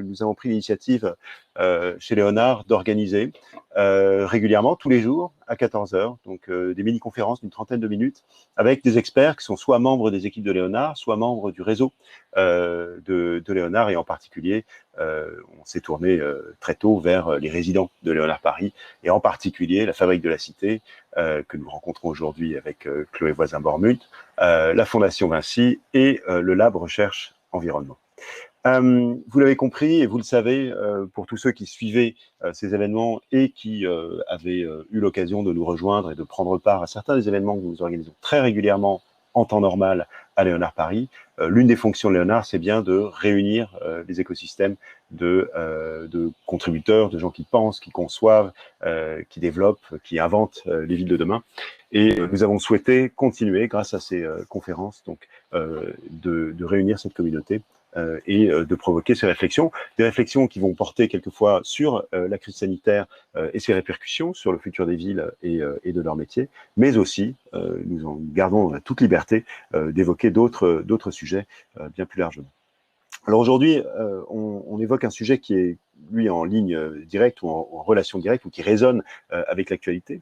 nous avons pris l'initiative chez Léonard d'organiser régulièrement, tous les jours, à 14 heures, donc des mini-conférences d'une trentaine de minutes, avec des experts qui sont soit membres des équipes de Léonard, soit membres du réseau de Léonard, et en particulier, on s'est tourné très tôt vers les résidents de Léonard Paris, et en particulier la Fabrique de la Cité, que nous rencontrons aujourd'hui avec Chloé Voisin-Bormuth, la Fondation Vinci et le Lab Recherche Environnement. Vous l'avez compris et vous le savez, pour tous ceux qui suivaient ces événements et qui avaient eu l'occasion de nous rejoindre et de prendre part à certains des événements que nous organisons très régulièrement en temps normal à Léonard Paris, l'une des fonctions de Léonard, c'est bien de réunir les écosystèmes de contributeurs, de gens qui pensent, qui conçoivent, qui développent, qui inventent les villes de demain. Et nous avons souhaité continuer, grâce à ces conférences, donc, de réunir cette communauté et de provoquer ces réflexions, des réflexions qui vont porter quelquefois sur la crise sanitaire et ses répercussions sur le futur des villes et de leur métier, mais aussi, nous en gardons toute liberté d'évoquer d'autres sujets bien plus largement. Alors aujourd'hui, on évoque un sujet qui est, lui, en ligne directe ou en relation directe, ou qui résonne avec l'actualité.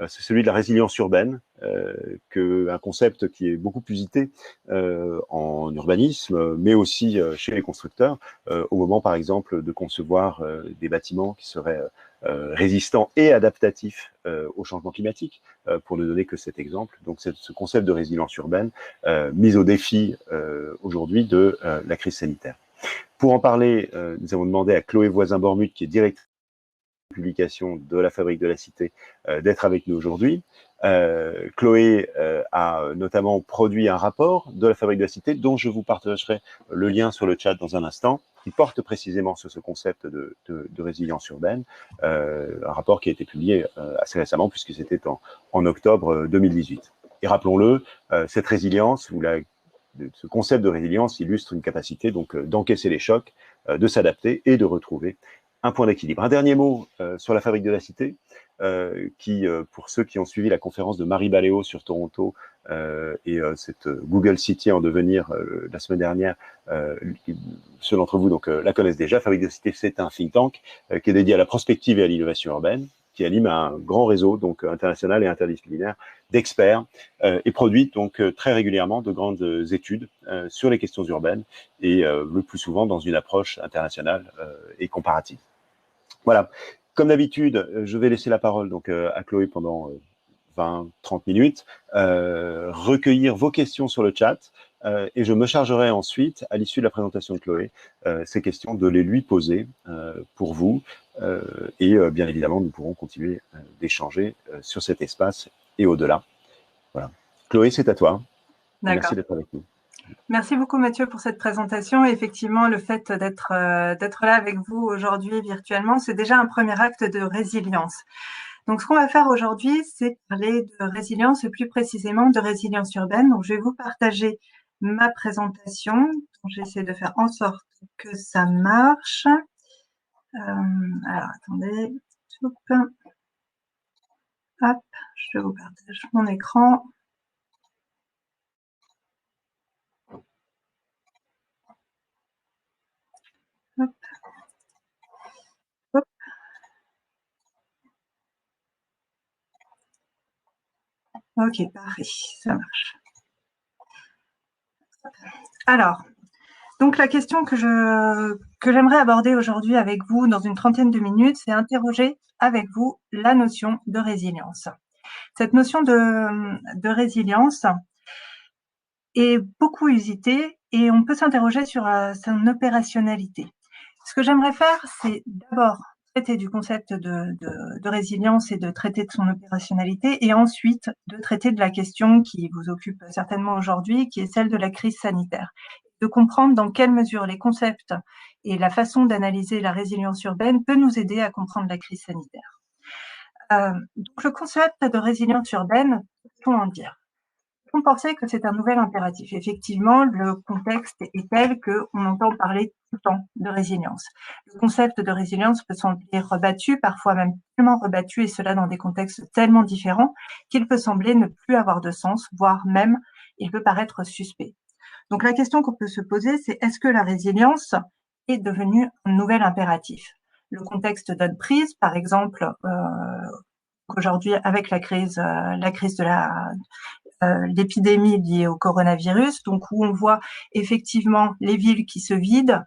C'est celui de la résilience urbaine, un concept qui est beaucoup usité en urbanisme, mais aussi chez les constructeurs, au moment, par exemple, de concevoir des bâtiments qui seraient résistants et adaptatifs au changement climatique, pour ne donner que cet exemple. Donc, ce concept de résilience urbaine mis au défi aujourd'hui de la crise sanitaire. Pour en parler, nous avons demandé à Chloé Voisin-Bormuth, qui est directrice de publication de la Fabrique de la Cité, d'être avec nous aujourd'hui. Chloé a notamment produit un rapport de la Fabrique de la Cité, dont je vous partagerai le lien sur le chat dans un instant, qui porte précisément sur ce concept de résilience urbaine, un rapport qui a été publié assez récemment, puisque c'était en octobre 2018. Et rappelons-le, cette résilience, ce concept de résilience illustre une capacité donc d'encaisser les chocs, de s'adapter et de retrouver un point d'équilibre. Un dernier mot sur la Fabrique de la Cité, qui, pour ceux qui ont suivi la conférence de Marie Baléo sur Toronto et cette Google City en devenir la semaine dernière, ceux d'entre vous donc la connaissent déjà. Fabrique de la Cité, c'est un think tank qui est dédié à la prospective et à l'innovation urbaine, qui anime un grand réseau donc international et interdisciplinaire d'experts et produit donc très régulièrement de grandes études sur les questions urbaines et le plus souvent dans une approche internationale et comparative. Voilà. Comme d'habitude, je vais laisser la parole donc à Chloé pendant 20-30 minutes, recueillir vos questions sur le chat et je me chargerai ensuite, à l'issue de la présentation de Chloé, ces questions de les lui poser pour vous et bien évidemment, nous pourrons continuer d'échanger sur cet espace et au-delà. Voilà. Chloé, c'est à toi. Merci d'être avec nous. Merci beaucoup Mathieu pour cette présentation. Et effectivement, le fait d'être là avec vous aujourd'hui virtuellement, c'est déjà un premier acte de résilience. Donc, ce qu'on va faire aujourd'hui, c'est parler de résilience et plus précisément de résilience urbaine. Donc, je vais vous partager ma présentation. J'essaie de faire en sorte que ça marche. Alors, attendez. Hop, je vous partage mon écran. Hop. Hop. Ok, parfait, ça marche. Alors, donc la question que j'aimerais aborder aujourd'hui avec vous dans une trentaine de minutes, c'est interroger avec vous la notion de résilience. Cette notion de résilience est beaucoup usitée et on peut s'interroger sur son opérationnalité. Ce que j'aimerais faire, c'est d'abord traiter du concept de résilience et de traiter de son opérationnalité et ensuite de traiter de la question qui vous occupe certainement aujourd'hui, qui est celle de la crise sanitaire. De comprendre dans quelle mesure les concepts et la façon d'analyser la résilience urbaine peut nous aider à comprendre la crise sanitaire. Donc le concept de résilience urbaine, qu'est-ce qu'on en dire? On pensait que c'est un nouvel impératif. Effectivement, le contexte est tel qu'on entend parler tout le temps de résilience. Le concept de résilience peut sembler rebattu, parfois même tellement rebattu, et cela dans des contextes tellement différents, qu'il peut sembler ne plus avoir de sens, voire même, il peut paraître suspect. Donc la question qu'on peut se poser, c'est est-ce que la résilience est devenu un nouvel impératif. Le contexte donne prise, par exemple, aujourd'hui avec la crise de l'épidémie liée au coronavirus, donc où on voit effectivement les villes qui se vident,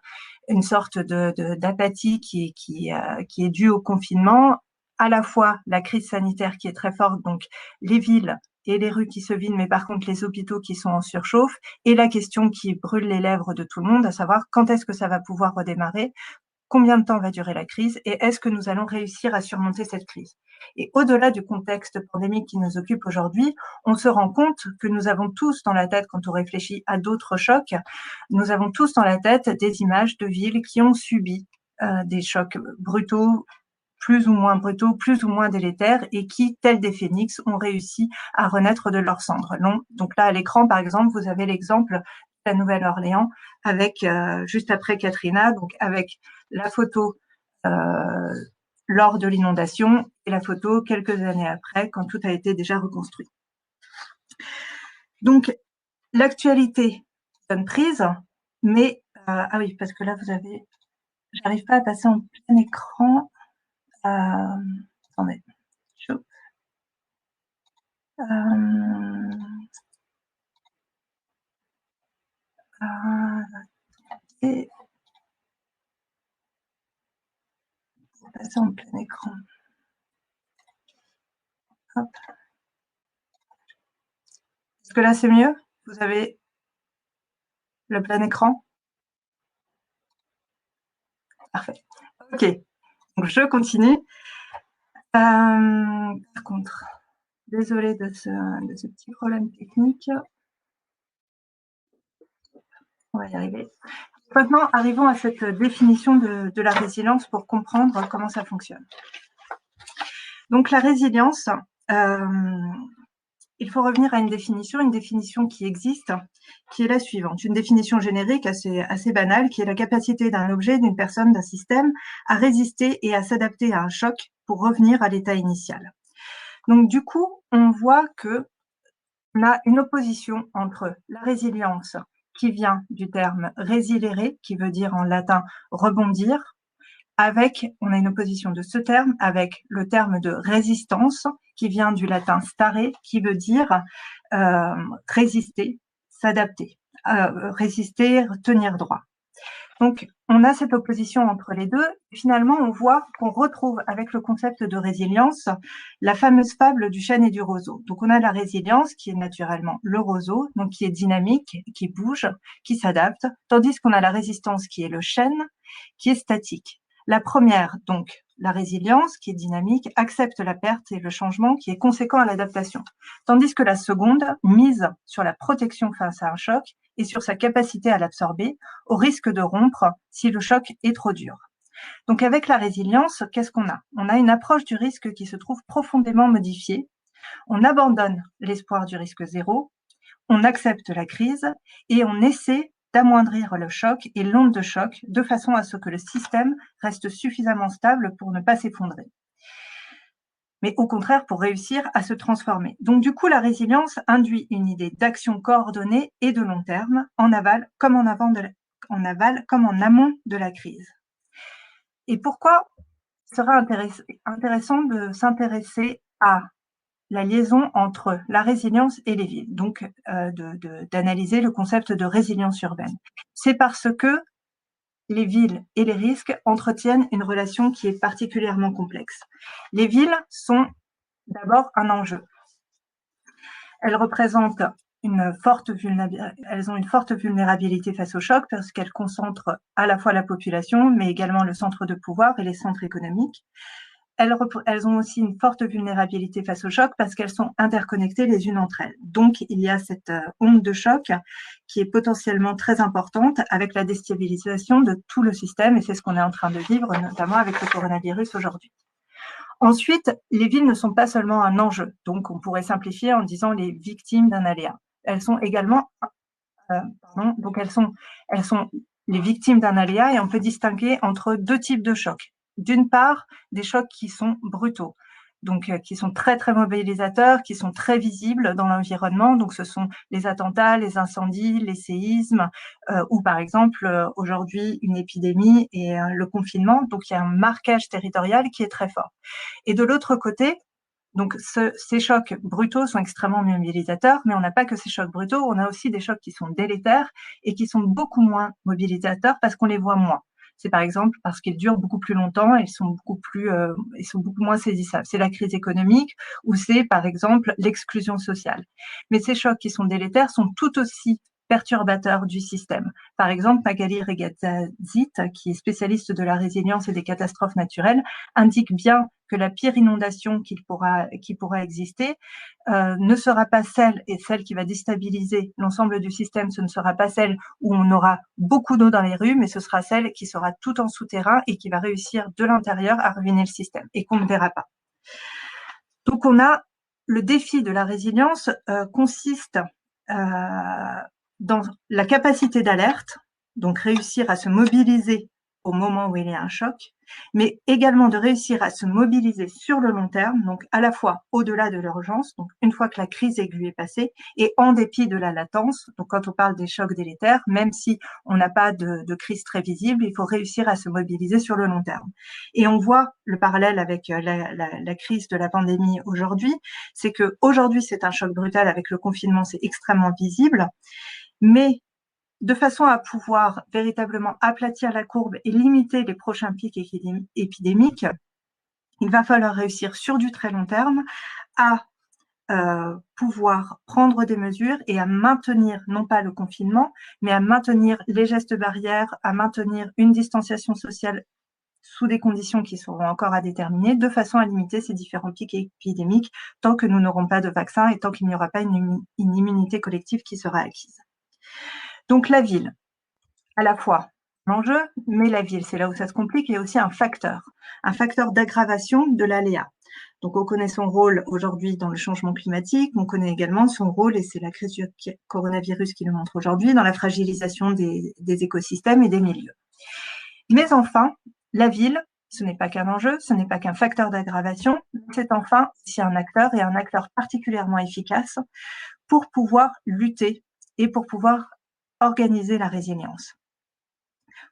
une sorte d'apathie qui est due au confinement, à la fois la crise sanitaire qui est très forte, donc les villes et les rues qui se vident, mais par contre les hôpitaux qui sont en surchauffe, et la question qui brûle les lèvres de tout le monde, à savoir quand est-ce que ça va pouvoir redémarrer, combien de temps va durer la crise et est-ce que nous allons réussir à surmonter cette crise. Et au-delà du contexte pandémique qui nous occupe aujourd'hui, on se rend compte que nous avons tous dans la tête, quand on réfléchit à d'autres chocs, nous avons tous dans la tête des images de villes qui ont subi des chocs brutaux, plus ou moins brutaux, plus ou moins délétères, et qui, tels des phénix, ont réussi à renaître de leurs cendres. Donc là, à l'écran, par exemple, vous avez l'exemple de la Nouvelle-Orléans, avec juste après Katrina, donc avec la photo lors de l'inondation et la photo quelques années après, quand tout a été déjà reconstruit. Donc, l'actualité donne prise, mais ah oui, parce que là, vous avez, j'arrive pas à passer en plein écran. Attendez. Et passer en plein écran. Hop. Est-ce que là c'est mieux? Vous avez le plein écran? Parfait. Ok. Donc je continue. Par contre, désolée de ce petit problème technique. On va y arriver. Maintenant, arrivons à cette définition de la résilience pour comprendre comment ça fonctionne. Donc la résilience, il faut revenir à une définition qui existe, qui est la suivante. Une définition générique assez banale, qui est la capacité d'un objet, d'une personne, d'un système à résister et à s'adapter à un choc pour revenir à l'état initial. Donc du coup, on voit qu'on a une opposition entre la résilience qui vient du terme resilere, qui veut dire en latin rebondir, on a une opposition de ce terme avec le terme de résistance qui vient du latin stare, qui veut dire résister, s'adapter, résister, tenir droit. Donc, on a cette opposition entre les deux. Et finalement, on voit qu'on retrouve avec le concept de résilience la fameuse fable du chêne et du roseau. Donc, on a la résilience qui est naturellement le roseau, donc qui est dynamique, qui bouge, qui s'adapte, tandis qu'on a la résistance qui est le chêne, qui est statique. La première, donc, la résilience, qui est dynamique, accepte la perte et le changement qui est conséquent à l'adaptation. Tandis que la seconde mise sur la protection face à un choc et sur sa capacité à l'absorber, au risque de rompre si le choc est trop dur. Donc avec la résilience, qu'est-ce qu'on a? On a une approche du risque qui se trouve profondément modifiée. On abandonne l'espoir du risque zéro, on accepte la crise et on essaie d'amoindrir le choc et l'onde de choc de façon à ce que le système reste suffisamment stable pour ne pas s'effondrer. Mais au contraire pour réussir à se transformer. Donc du coup, la résilience induit une idée d'action coordonnée et de long terme, en aval comme en amont de la crise. Et pourquoi il sera intéressant de s'intéresser à la liaison entre la résilience et les villes, donc d'analyser le concept de résilience urbaine. C'est parce que les villes et les risques entretiennent une relation qui est particulièrement complexe. Les villes sont d'abord un enjeu. Elles représentent elles ont une forte vulnérabilité face au choc parce qu'elles concentrent à la fois la population, mais également le centre de pouvoir et les centres économiques. Elles ont aussi une forte vulnérabilité face au choc parce qu'elles sont interconnectées les unes entre elles. Donc, il y a cette onde de choc qui est potentiellement très importante avec la déstabilisation de tout le système et c'est ce qu'on est en train de vivre, notamment avec le coronavirus aujourd'hui. Ensuite, les villes ne sont pas seulement un enjeu. Donc, on pourrait simplifier en disant les victimes d'un aléa. Elles sont également, elles sont les victimes d'un aléa et on peut distinguer entre deux types de chocs. D'une part, des chocs qui sont brutaux, donc qui sont très très mobilisateurs, qui sont très visibles dans l'environnement. Donc ce sont les attentats, les incendies, les séismes, ou par exemple aujourd'hui une épidémie et le confinement. Donc il y a un marquage territorial qui est très fort. Et de l'autre côté, donc ces chocs brutaux sont extrêmement mobilisateurs, mais on n'a pas que ces chocs brutaux, on a aussi des chocs qui sont délétères et qui sont beaucoup moins mobilisateurs parce qu'on les voit moins. C'est par exemple parce qu'ils durent beaucoup plus longtemps et ils sont beaucoup moins saisissables. C'est la crise économique ou c'est par exemple l'exclusion sociale. Mais ces chocs qui sont délétères sont tout aussi perturbateurs du système. Par exemple, Magali Regazzit, qui est spécialiste de la résilience et des catastrophes naturelles, indique bien que la pire inondation qui pourra exister ne sera pas celle qui va déstabiliser l'ensemble du système. Ce ne sera pas celle où on aura beaucoup d'eau dans les rues, mais ce sera celle qui sera tout en souterrain et qui va réussir de l'intérieur à ruiner le système et qu'on ne verra pas. Donc on a le défi de la résilience consiste dans la capacité d'alerte, donc réussir à se mobiliser au moment où il y a un choc, mais également de réussir à se mobiliser sur le long terme, donc à la fois au-delà de l'urgence, donc une fois que la crise aiguë est passée, et en dépit de la latence. Donc quand on parle des chocs délétères, même si on n'a pas de crise très visible, il faut réussir à se mobiliser sur le long terme. Et on voit le parallèle avec la crise de la pandémie aujourd'hui, c'est que aujourd'hui c'est un choc brutal avec le confinement, c'est extrêmement visible, mais de façon à pouvoir véritablement aplatir la courbe et limiter les prochains pics épidémiques, il va falloir réussir sur du très long terme à pouvoir prendre des mesures et à maintenir, non pas le confinement, mais à maintenir les gestes barrières, à maintenir une distanciation sociale sous des conditions qui seront encore à déterminer, de façon à limiter ces différents pics épidémiques tant que nous n'aurons pas de vaccin et tant qu'il n'y aura pas une immunité collective qui sera acquise. Donc la ville, à la fois l'enjeu, mais la ville, c'est là où ça se complique, est aussi un facteur d'aggravation de l'aléa. Donc on connaît son rôle aujourd'hui dans le changement climatique, on connaît également son rôle, et c'est la crise du coronavirus qui le montre aujourd'hui, dans la fragilisation des écosystèmes et des milieux. Mais enfin, la ville, ce n'est pas qu'un enjeu, ce n'est pas qu'un facteur d'aggravation, c'est enfin aussi un acteur, et un acteur particulièrement efficace pour pouvoir lutter et pour pouvoir organiser la résilience.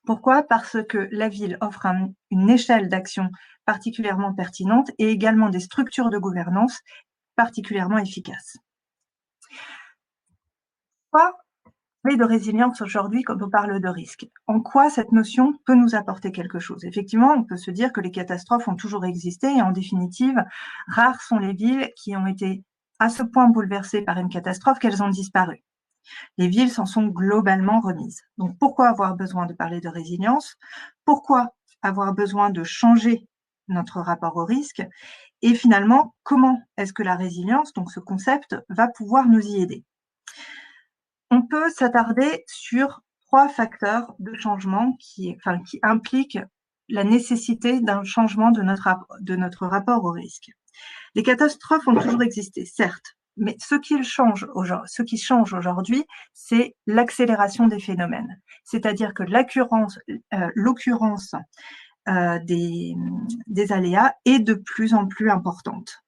Pourquoi? Parce que la ville offre une échelle d'action particulièrement pertinente et également des structures de gouvernance particulièrement efficaces. Pourquoi parler de résilience aujourd'hui quand on parle de risque? En quoi cette notion peut nous apporter quelque chose? Effectivement, on peut se dire que les catastrophes ont toujours existé et en définitive, rares sont les villes qui ont été à ce point bouleversées par une catastrophe qu'elles ont disparu. Les villes s'en sont globalement remises. Donc, pourquoi avoir besoin de parler de résilience? Pourquoi avoir besoin de changer notre rapport au risque? Et finalement, comment est-ce que la résilience, donc ce concept, va pouvoir nous y aider? On peut s'attarder sur 3 facteurs de changement qui impliquent la nécessité d'un changement de notre rapport au risque. Les catastrophes ont toujours existé, certes, mais ce qui change aujourd'hui, c'est l'accélération des phénomènes. C'est-à-dire que l'occurrence des aléas est de plus en plus importante,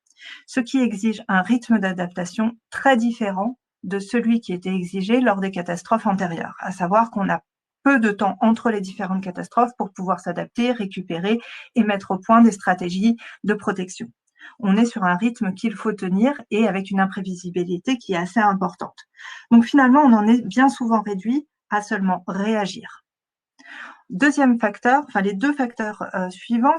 ce qui exige un rythme d'adaptation très différent de celui qui était exigé lors des catastrophes antérieures, à savoir qu'on a peu de temps entre les différentes catastrophes pour pouvoir s'adapter, récupérer et mettre au point des stratégies de protection. On est sur un rythme qu'il faut tenir et avec une imprévisibilité qui est assez importante. Donc finalement, on en est bien souvent réduit à seulement réagir. Deuxième facteur, les 2 facteurs suivants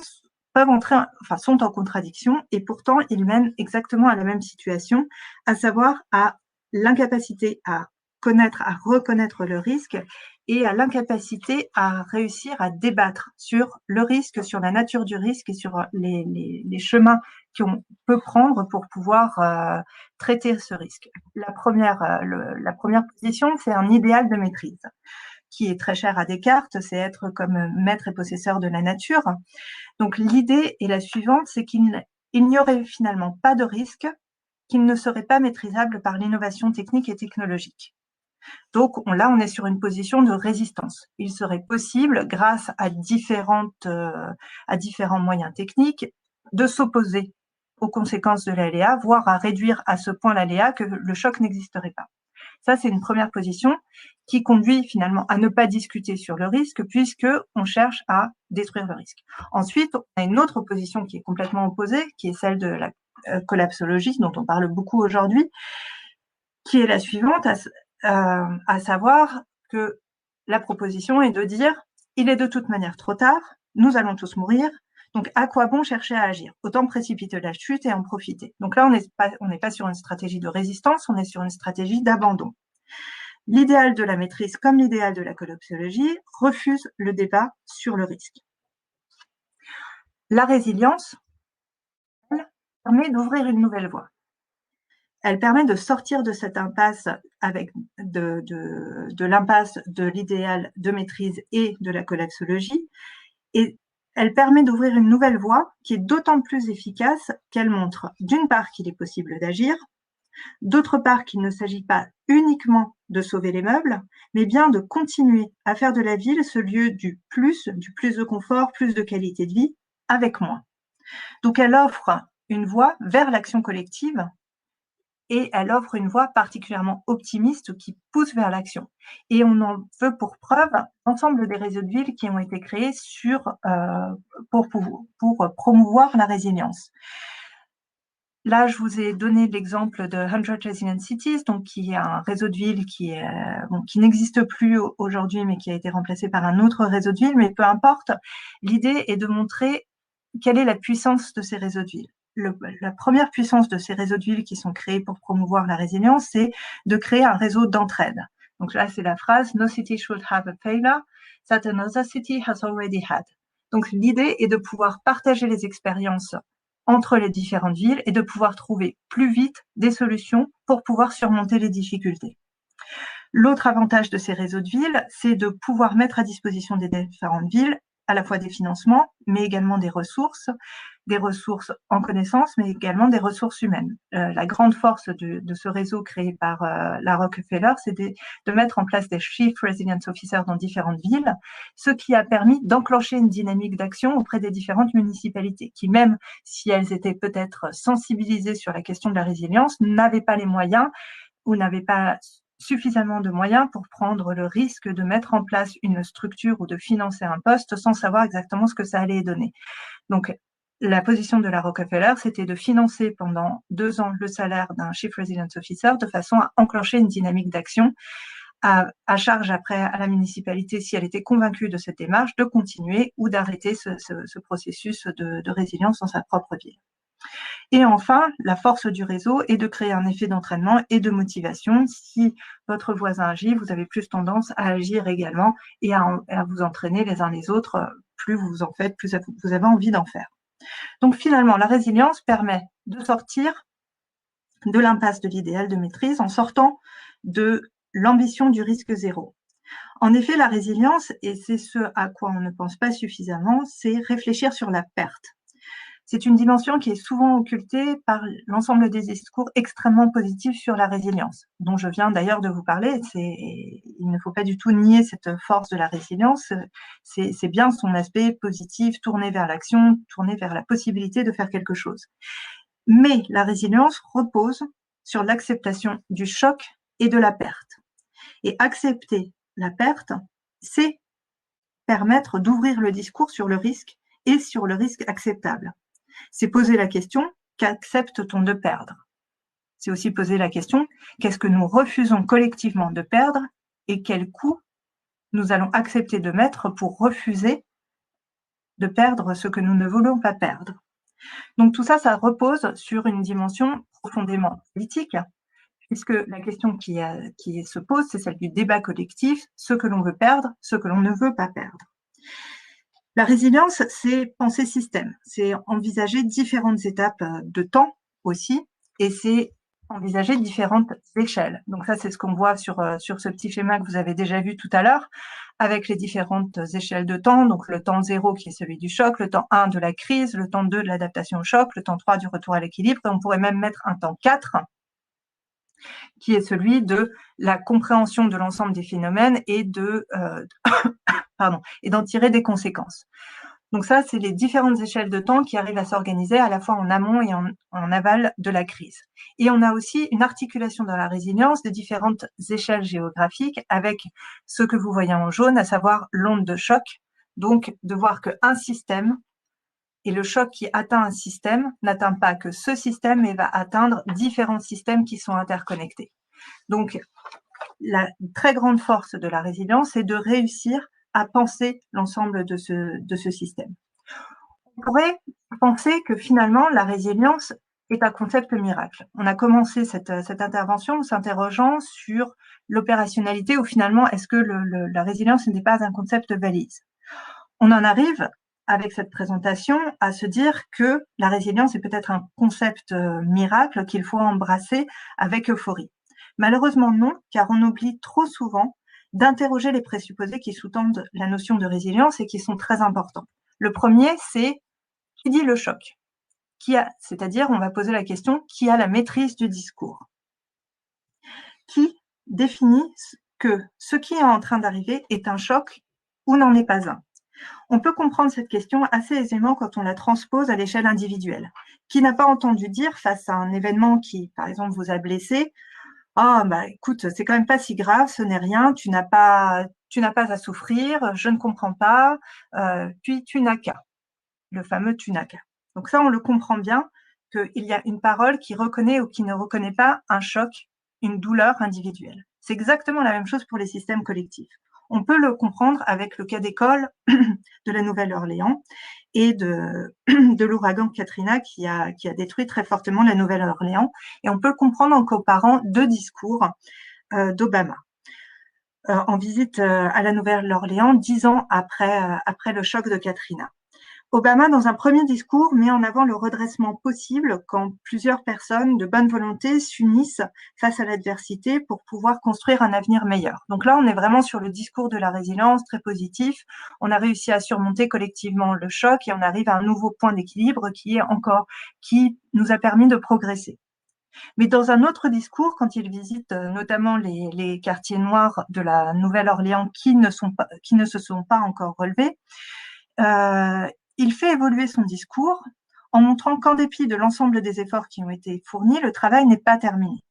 sont en contradiction et pourtant ils mènent exactement à la même situation, à savoir à l'incapacité à reconnaître le risque et à l'incapacité à réussir à débattre sur le risque, sur la nature du risque et sur les chemins qu'on peut prendre pour pouvoir traiter ce risque. La première position, c'est un idéal de maîtrise qui est très cher à Descartes, c'est être comme maître et possesseur de la nature. Donc l'idée est la suivante, c'est qu'il n'y aurait finalement pas de risque qui ne serait pas maîtrisable par l'innovation technique et technologique. Donc là, on est sur une position de résistance. Il serait possible, grâce à différents moyens techniques, de s'opposer aux conséquences de l'aléa, voire à réduire à ce point l'aléa que le choc n'existerait pas. Ça, c'est une première position qui conduit finalement à ne pas discuter sur le risque puisqu'on cherche à détruire le risque. Ensuite, on a une autre position qui est complètement opposée, qui est celle de la collapsologie, dont on parle beaucoup aujourd'hui, qui est la suivante, à savoir que la proposition est de dire « il est de toute manière trop tard, nous allons tous mourir, donc à quoi bon chercher à agir? Autant précipiter la chute et en profiter. » Donc là, on n'est pas sur une stratégie de résistance, on est sur une stratégie d'abandon. L'idéal de la maîtrise, comme l'idéal de la collapsologie, refuse le débat sur le risque. La résilience, elle, permet d'ouvrir une nouvelle voie. Elle permet de sortir de cette impasse de l'impasse de l'idéal de maîtrise et de la collapsologie, et elle permet d'ouvrir une nouvelle voie qui est d'autant plus efficace qu'elle montre, d'une part, qu'il est possible d'agir, d'autre part, qu'il ne s'agit pas uniquement de sauver les meubles, mais bien de continuer à faire de la ville ce lieu du plus de confort, plus de qualité de vie, avec moins. Donc elle offre une voie vers l'action collective et elle offre une voie particulièrement optimiste qui pousse vers l'action. Et on en veut pour preuve l'ensemble des réseaux de villes qui ont été créés pour promouvoir la résilience. Là, je vous ai donné l'exemple de 100 Resilient Cities, donc qui est un réseau de villes qui n'existe plus aujourd'hui, mais qui a été remplacé par un autre réseau de villes, mais peu importe. L'idée est de montrer quelle est la puissance de ces réseaux de villes. La première puissance de ces réseaux de villes qui sont créés pour promouvoir la résilience, c'est de créer un réseau d'entraide. Donc là, c'est la phrase « No city should have a failure that another city has already had ». Donc l'idée est de pouvoir partager les expériences entre les différentes villes et de pouvoir trouver plus vite des solutions pour pouvoir surmonter les difficultés. L'autre avantage de ces réseaux de villes, c'est de pouvoir mettre à disposition des différentes villes à la fois des financements, mais également des ressources en connaissances, mais également des ressources humaines. La grande force de ce réseau créé par la Rockefeller, c'est de mettre en place des Chief Resilience Officers dans différentes villes, ce qui a permis d'enclencher une dynamique d'action auprès des différentes municipalités, qui même si elles étaient peut-être sensibilisées sur la question de la résilience, n'avaient pas les moyens ou n'avaient pas suffisamment de moyens pour prendre le risque de mettre en place une structure ou de financer un poste sans savoir exactement ce que ça allait donner. Donc, la position de la Rockefeller, c'était de financer pendant 2 ans le salaire d'un Chief Resilience Officer de façon à enclencher une dynamique d'action à charge après à la municipalité, si elle était convaincue de cette démarche, de continuer ou d'arrêter ce processus de résilience dans sa propre ville. Et enfin, la force du réseau est de créer un effet d'entraînement et de motivation. Si votre voisin agit, vous avez plus tendance à agir également et à vous entraîner les uns les autres. Plus vous en faites, plus vous avez envie d'en faire. Donc finalement, la résilience permet de sortir de l'impasse de l'idéal de maîtrise en sortant de l'ambition du risque zéro. En effet, la résilience, et c'est ce à quoi on ne pense pas suffisamment, c'est réfléchir sur la perte. C'est une dimension qui est souvent occultée par l'ensemble des discours extrêmement positifs sur la résilience, dont je viens d'ailleurs de vous parler. Il ne faut pas du tout nier cette force de la résilience. C'est bien son aspect positif, tourné vers l'action, tourné vers la possibilité de faire quelque chose. Mais la résilience repose sur l'acceptation du choc et de la perte. Et accepter la perte, c'est permettre d'ouvrir le discours sur le risque et sur le risque acceptable. C'est poser la question, qu'accepte-t-on de perdre? C'est aussi poser la question, qu'est-ce que nous refusons collectivement de perdre et quel coût nous allons accepter de mettre pour refuser de perdre ce que nous ne voulons pas perdre. Donc tout ça, ça repose sur une dimension profondément politique, puisque la question qui se pose, c'est celle du débat collectif, ce que l'on veut perdre, ce que l'on ne veut pas perdre. La résilience, c'est penser système, c'est envisager différentes étapes de temps aussi, et c'est envisager différentes échelles. Donc ça, c'est ce qu'on voit sur ce petit schéma que vous avez déjà vu tout à l'heure, avec les différentes échelles de temps, donc le temps 0 qui est celui du choc, le temps 1 de la crise, le temps 2 de l'adaptation au choc, le temps 3 du retour à l'équilibre, et on pourrait même mettre un temps 4 qui est celui de la compréhension de l'ensemble des phénomènes et d'en tirer des conséquences. Donc ça, c'est les différentes échelles de temps qui arrivent à s'organiser à la fois en amont et en aval de la crise. Et on a aussi une articulation dans la résilience de différentes échelles géographiques avec ce que vous voyez en jaune, à savoir l'onde de choc. Donc, de voir qu'un système et le choc qui atteint un système n'atteint pas que ce système, mais va atteindre différents systèmes qui sont interconnectés. Donc, la très grande force de la résilience, c'est de réussir à penser l'ensemble de ce système. On pourrait penser que finalement, la résilience est un concept miracle. On a commencé cette intervention en s'interrogeant sur l'opérationnalité ou finalement, est-ce que la résilience n'était pas un concept valise? On en arrive avec cette présentation à se dire que la résilience est peut-être un concept miracle qu'il faut embrasser avec euphorie. Malheureusement non, car on oublie trop souvent d'interroger les présupposés qui sous-tendent la notion de résilience et qui sont très importants. Le premier, c'est qui dit le choc? C'est-à-dire, on va poser la question, qui a la maîtrise du discours? Qui définit que ce qui est en train d'arriver est un choc ou n'en est pas un? On peut comprendre cette question assez aisément quand on la transpose à l'échelle individuelle. Qui n'a pas entendu dire face à un événement qui, par exemple, vous a blessé, ah, bah, écoute, c'est quand même pas si grave, ce n'est rien, tu n'as pas à souffrir, je ne comprends pas, puis tu n'as qu'à, le fameux tu n'as qu'à. Donc ça, on le comprend bien, qu'il y a une parole qui reconnaît ou qui ne reconnaît pas un choc, une douleur individuelle. C'est exactement la même chose pour les systèmes collectifs. On peut le comprendre avec le cas d'école de la Nouvelle-Orléans et de l'ouragan Katrina qui a détruit très fortement la Nouvelle-Orléans. Et on peut le comprendre en comparant deux discours d'Obama en visite à la Nouvelle-Orléans 10 ans après le choc de Katrina. Obama, dans un premier discours, met en avant le redressement possible quand plusieurs personnes de bonne volonté s'unissent face à l'adversité pour pouvoir construire un avenir meilleur. Donc là, on est vraiment sur le discours de la résilience, très positif. On a réussi à surmonter collectivement le choc et on arrive à un nouveau point d'équilibre qui nous a permis de progresser. Mais dans un autre discours, quand il visite notamment les quartiers noirs de la Nouvelle-Orléans qui ne se sont pas encore relevés, il fait évoluer son discours en montrant qu'en dépit de l'ensemble des efforts qui ont été fournis, le travail n'est pas terminé.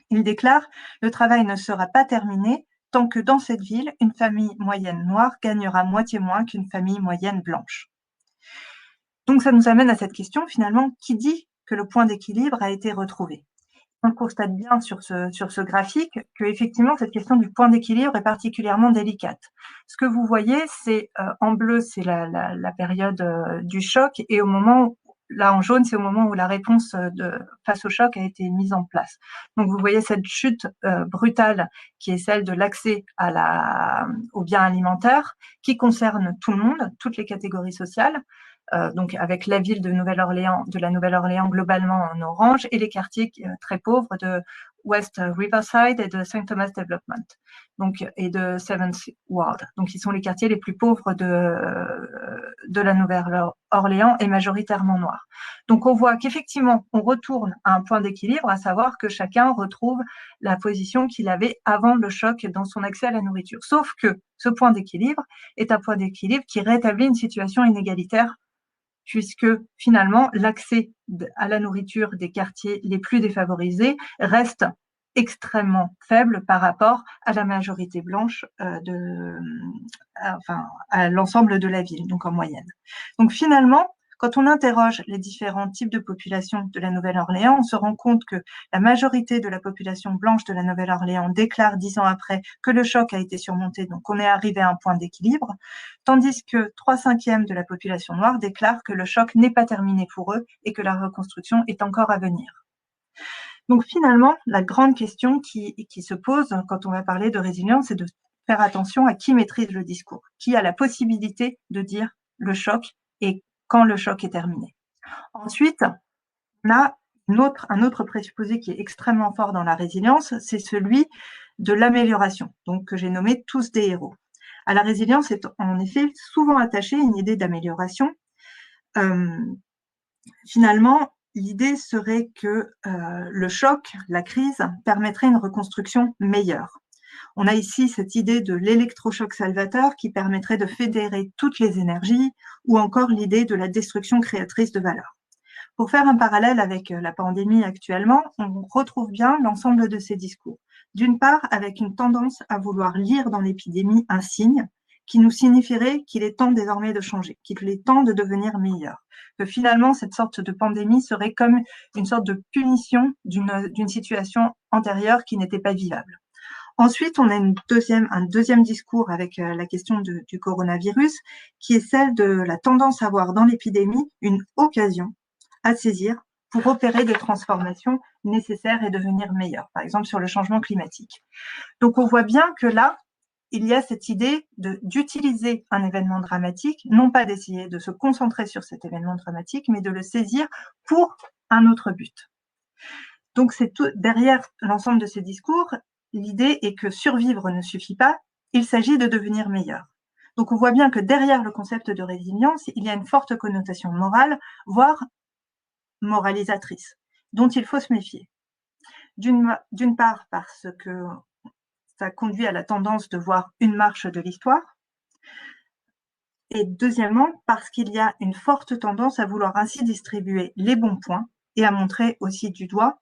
Il déclare « Le travail ne sera pas terminé tant que dans cette ville, une famille moyenne noire gagnera moitié moins qu'une famille moyenne blanche. » Donc ça nous amène à cette question finalement, qui dit que le point d'équilibre a été retrouvé? On constate bien sur ce graphique que effectivement cette question du point d'équilibre est particulièrement délicate. Ce que vous voyez, c'est en bleu, c'est la période du choc, et au moment, là en jaune, c'est au moment où la réponse face au choc a été mise en place. Donc vous voyez cette chute brutale qui est celle de l'accès aux biens alimentaires, qui concerne tout le monde, toutes les catégories sociales. Donc avec la ville de la Nouvelle-Orléans globalement en orange, et les quartiers très pauvres de West Riverside et de St. Thomas Development, donc, et de Seventh Ward. Donc, ils sont les quartiers les plus pauvres de la Nouvelle-Orléans et majoritairement noirs. Donc, on voit qu'effectivement, on retourne à un point d'équilibre, à savoir que chacun retrouve la position qu'il avait avant le choc dans son accès à la nourriture. Sauf que ce point d'équilibre est un point d'équilibre qui rétablit une situation inégalitaire, puisque finalement, l'accès à la nourriture des quartiers les plus défavorisés reste extrêmement faible par rapport à la majorité blanche à l'ensemble de la ville, donc en moyenne. Donc finalement, quand on interroge les différents types de populations de la Nouvelle-Orléans, on se rend compte que la majorité de la population blanche de la Nouvelle-Orléans déclare 10 ans après que le choc a été surmonté, donc on est arrivé à un point d'équilibre, tandis que 3/5 de la population noire déclare que le choc n'est pas terminé pour eux et que la reconstruction est encore à venir. Donc finalement, la grande question qui se pose quand on va parler de résilience, c'est de faire attention à qui maîtrise le discours, qui a la possibilité de dire le choc et quand le choc est terminé. Ensuite, on a un autre présupposé qui est extrêmement fort dans la résilience, c'est celui de l'amélioration, donc que j'ai nommé tous des héros. À la résilience est en effet souvent attachée une idée d'amélioration. Finalement, l'idée serait que le choc, la crise, permettrait une reconstruction meilleure. On a ici cette idée de l'électrochoc salvateur qui permettrait de fédérer toutes les énergies, ou encore l'idée de la destruction créatrice de valeur. Pour faire un parallèle avec la pandémie actuellement, on retrouve bien l'ensemble de ces discours. D'une part, avec une tendance à vouloir lire dans l'épidémie un signe qui nous signifierait qu'il est temps désormais de changer, qu'il est temps de devenir meilleur. Que finalement, cette sorte de pandémie serait comme une sorte de punition d'une situation antérieure qui n'était pas vivable. Ensuite, on a un deuxième discours avec la question du coronavirus, qui est celle de la tendance à voir dans l'épidémie une occasion à saisir pour opérer des transformations nécessaires et devenir meilleur, par exemple sur le changement climatique. Donc, on voit bien que là, il y a cette idée d'utiliser un événement dramatique, non pas d'essayer de se concentrer sur cet événement dramatique, mais de le saisir pour un autre but. Donc, c'est tout derrière l'ensemble de ces discours. L'idée est que survivre ne suffit pas, il s'agit de devenir meilleur. Donc on voit bien que derrière le concept de résilience, il y a une forte connotation morale, voire moralisatrice, dont il faut se méfier. D'une part parce que ça conduit à la tendance de voir une marche de l'histoire, et deuxièmement parce qu'il y a une forte tendance à vouloir ainsi distribuer les bons points et à montrer aussi du doigt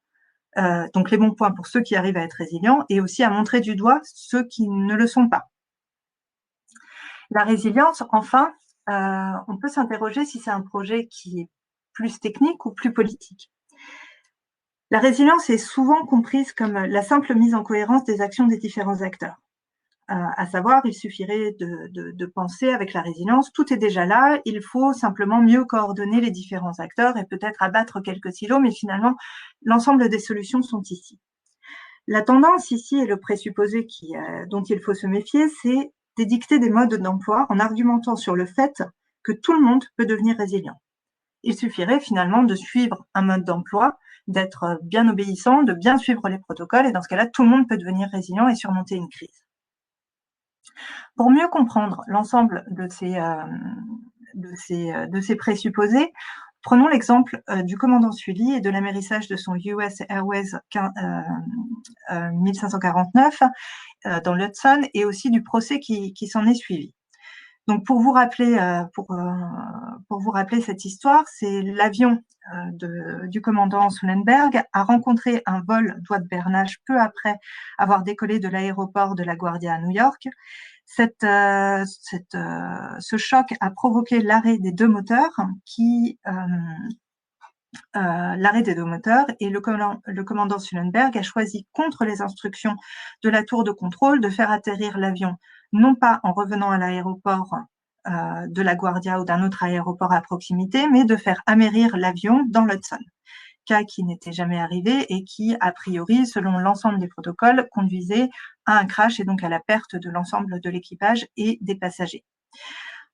donc les bons points pour ceux qui arrivent à être résilients et aussi à montrer du doigt ceux qui ne le sont pas. La résilience, enfin, on peut s'interroger si c'est un projet qui est plus technique ou plus politique. La résilience est souvent comprise comme la simple mise en cohérence des actions des différents acteurs. À savoir, il suffirait de penser avec la résilience, tout est déjà là, il faut simplement mieux coordonner les différents acteurs et peut-être abattre quelques silos, mais finalement, l'ensemble des solutions sont ici. La tendance ici et le présupposé dont il faut se méfier, c'est d'édicter des modes d'emploi en argumentant sur le fait que tout le monde peut devenir résilient. Il suffirait finalement de suivre un mode d'emploi, d'être bien obéissant, de bien suivre les protocoles, et dans ce cas-là, tout le monde peut devenir résilient et surmonter une crise. Pour mieux comprendre l'ensemble de ces présupposés, prenons l'exemple du commandant Sully et de l'amérissage de son US Airways 1549 dans l'Hudson et aussi du procès qui s'en est suivi. Donc pour vous rappeler cette histoire, c'est l'avion du commandant Sullenberg a rencontré un vol d'oie de Bernage peu après avoir décollé de l'aéroport de LaGuardia à New York. Ce choc a provoqué l'arrêt des deux moteurs et le commandant Sullenberg a choisi contre les instructions de la tour de contrôle de faire atterrir l'avion non pas en revenant à l'aéroport de LaGuardia ou d'un autre aéroport à proximité, mais de faire amérir l'avion dans l'Hudson, cas qui n'était jamais arrivé et qui, a priori, selon l'ensemble des protocoles, conduisait à un crash et donc à la perte de l'ensemble de l'équipage et des passagers.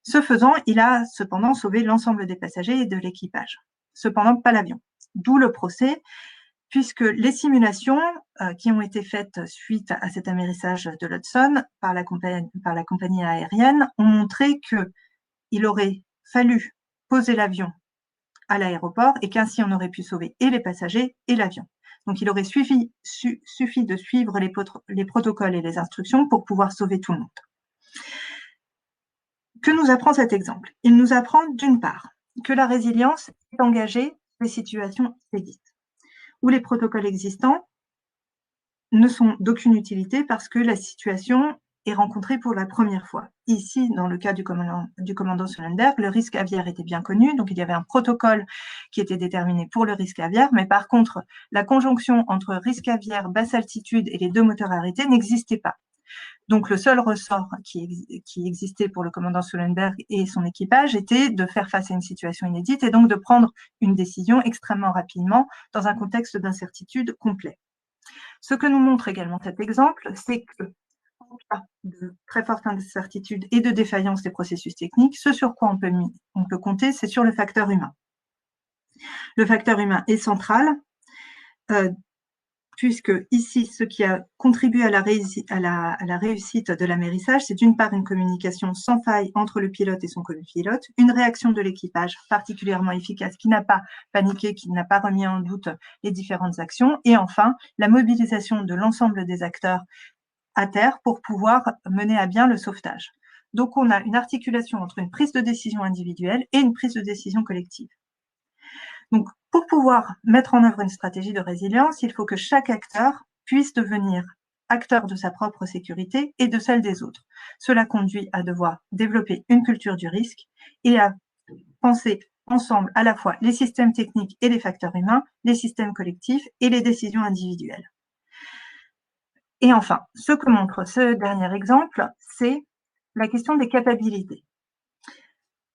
Ce faisant, il a cependant sauvé l'ensemble des passagers et de l'équipage. Cependant, pas l'avion. D'où le procès, puisque les simulations qui ont été faites suite à cet amérissage de l'Hudson par la compagnie aérienne ont montré qu'il aurait fallu poser l'avion à l'aéroport et qu'ainsi on aurait pu sauver et les passagers et l'avion. Donc il aurait suffi de suivre les protocoles et les instructions pour pouvoir sauver tout le monde. Que nous apprend cet exemple? Il nous apprend d'une part que la résilience est engagée dans les situations inédites, où les protocoles existants ne sont d'aucune utilité parce que la situation est rencontrée pour la première fois. Ici, dans le cas du commandant Sullenberg, le risque aviaire était bien connu, donc il y avait un protocole qui était déterminé pour le risque aviaire, mais par contre, la conjonction entre risque aviaire, basse altitude et les deux moteurs arrêtés n'existait pas. Donc le seul ressort qui existait pour le commandant Sullenberg et son équipage était de faire face à une situation inédite et donc de prendre une décision extrêmement rapidement dans un contexte d'incertitude complet. Ce que nous montre également cet exemple, c'est que en cas de très forte incertitude et de défaillance des processus techniques, ce sur quoi on peut compter, c'est sur le facteur humain. Le facteur humain est central, puisque ici, ce qui a contribué à la réussite de l'amérissage, c'est d'une part une communication sans faille entre le pilote et son copilote, une réaction de l'équipage particulièrement efficace qui n'a pas paniqué, qui n'a pas remis en doute les différentes actions, et enfin, la mobilisation de l'ensemble des acteurs à terre pour pouvoir mener à bien le sauvetage. Donc, on a une articulation entre une prise de décision individuelle et une prise de décision collective. Donc, pour pouvoir mettre en œuvre une stratégie de résilience, il faut que chaque acteur puisse devenir acteur de sa propre sécurité et de celle des autres. Cela conduit à devoir développer une culture du risque et à penser ensemble à la fois les systèmes techniques et les facteurs humains, les systèmes collectifs et les décisions individuelles. Et enfin, ce que montre ce dernier exemple, c'est la question des capacités.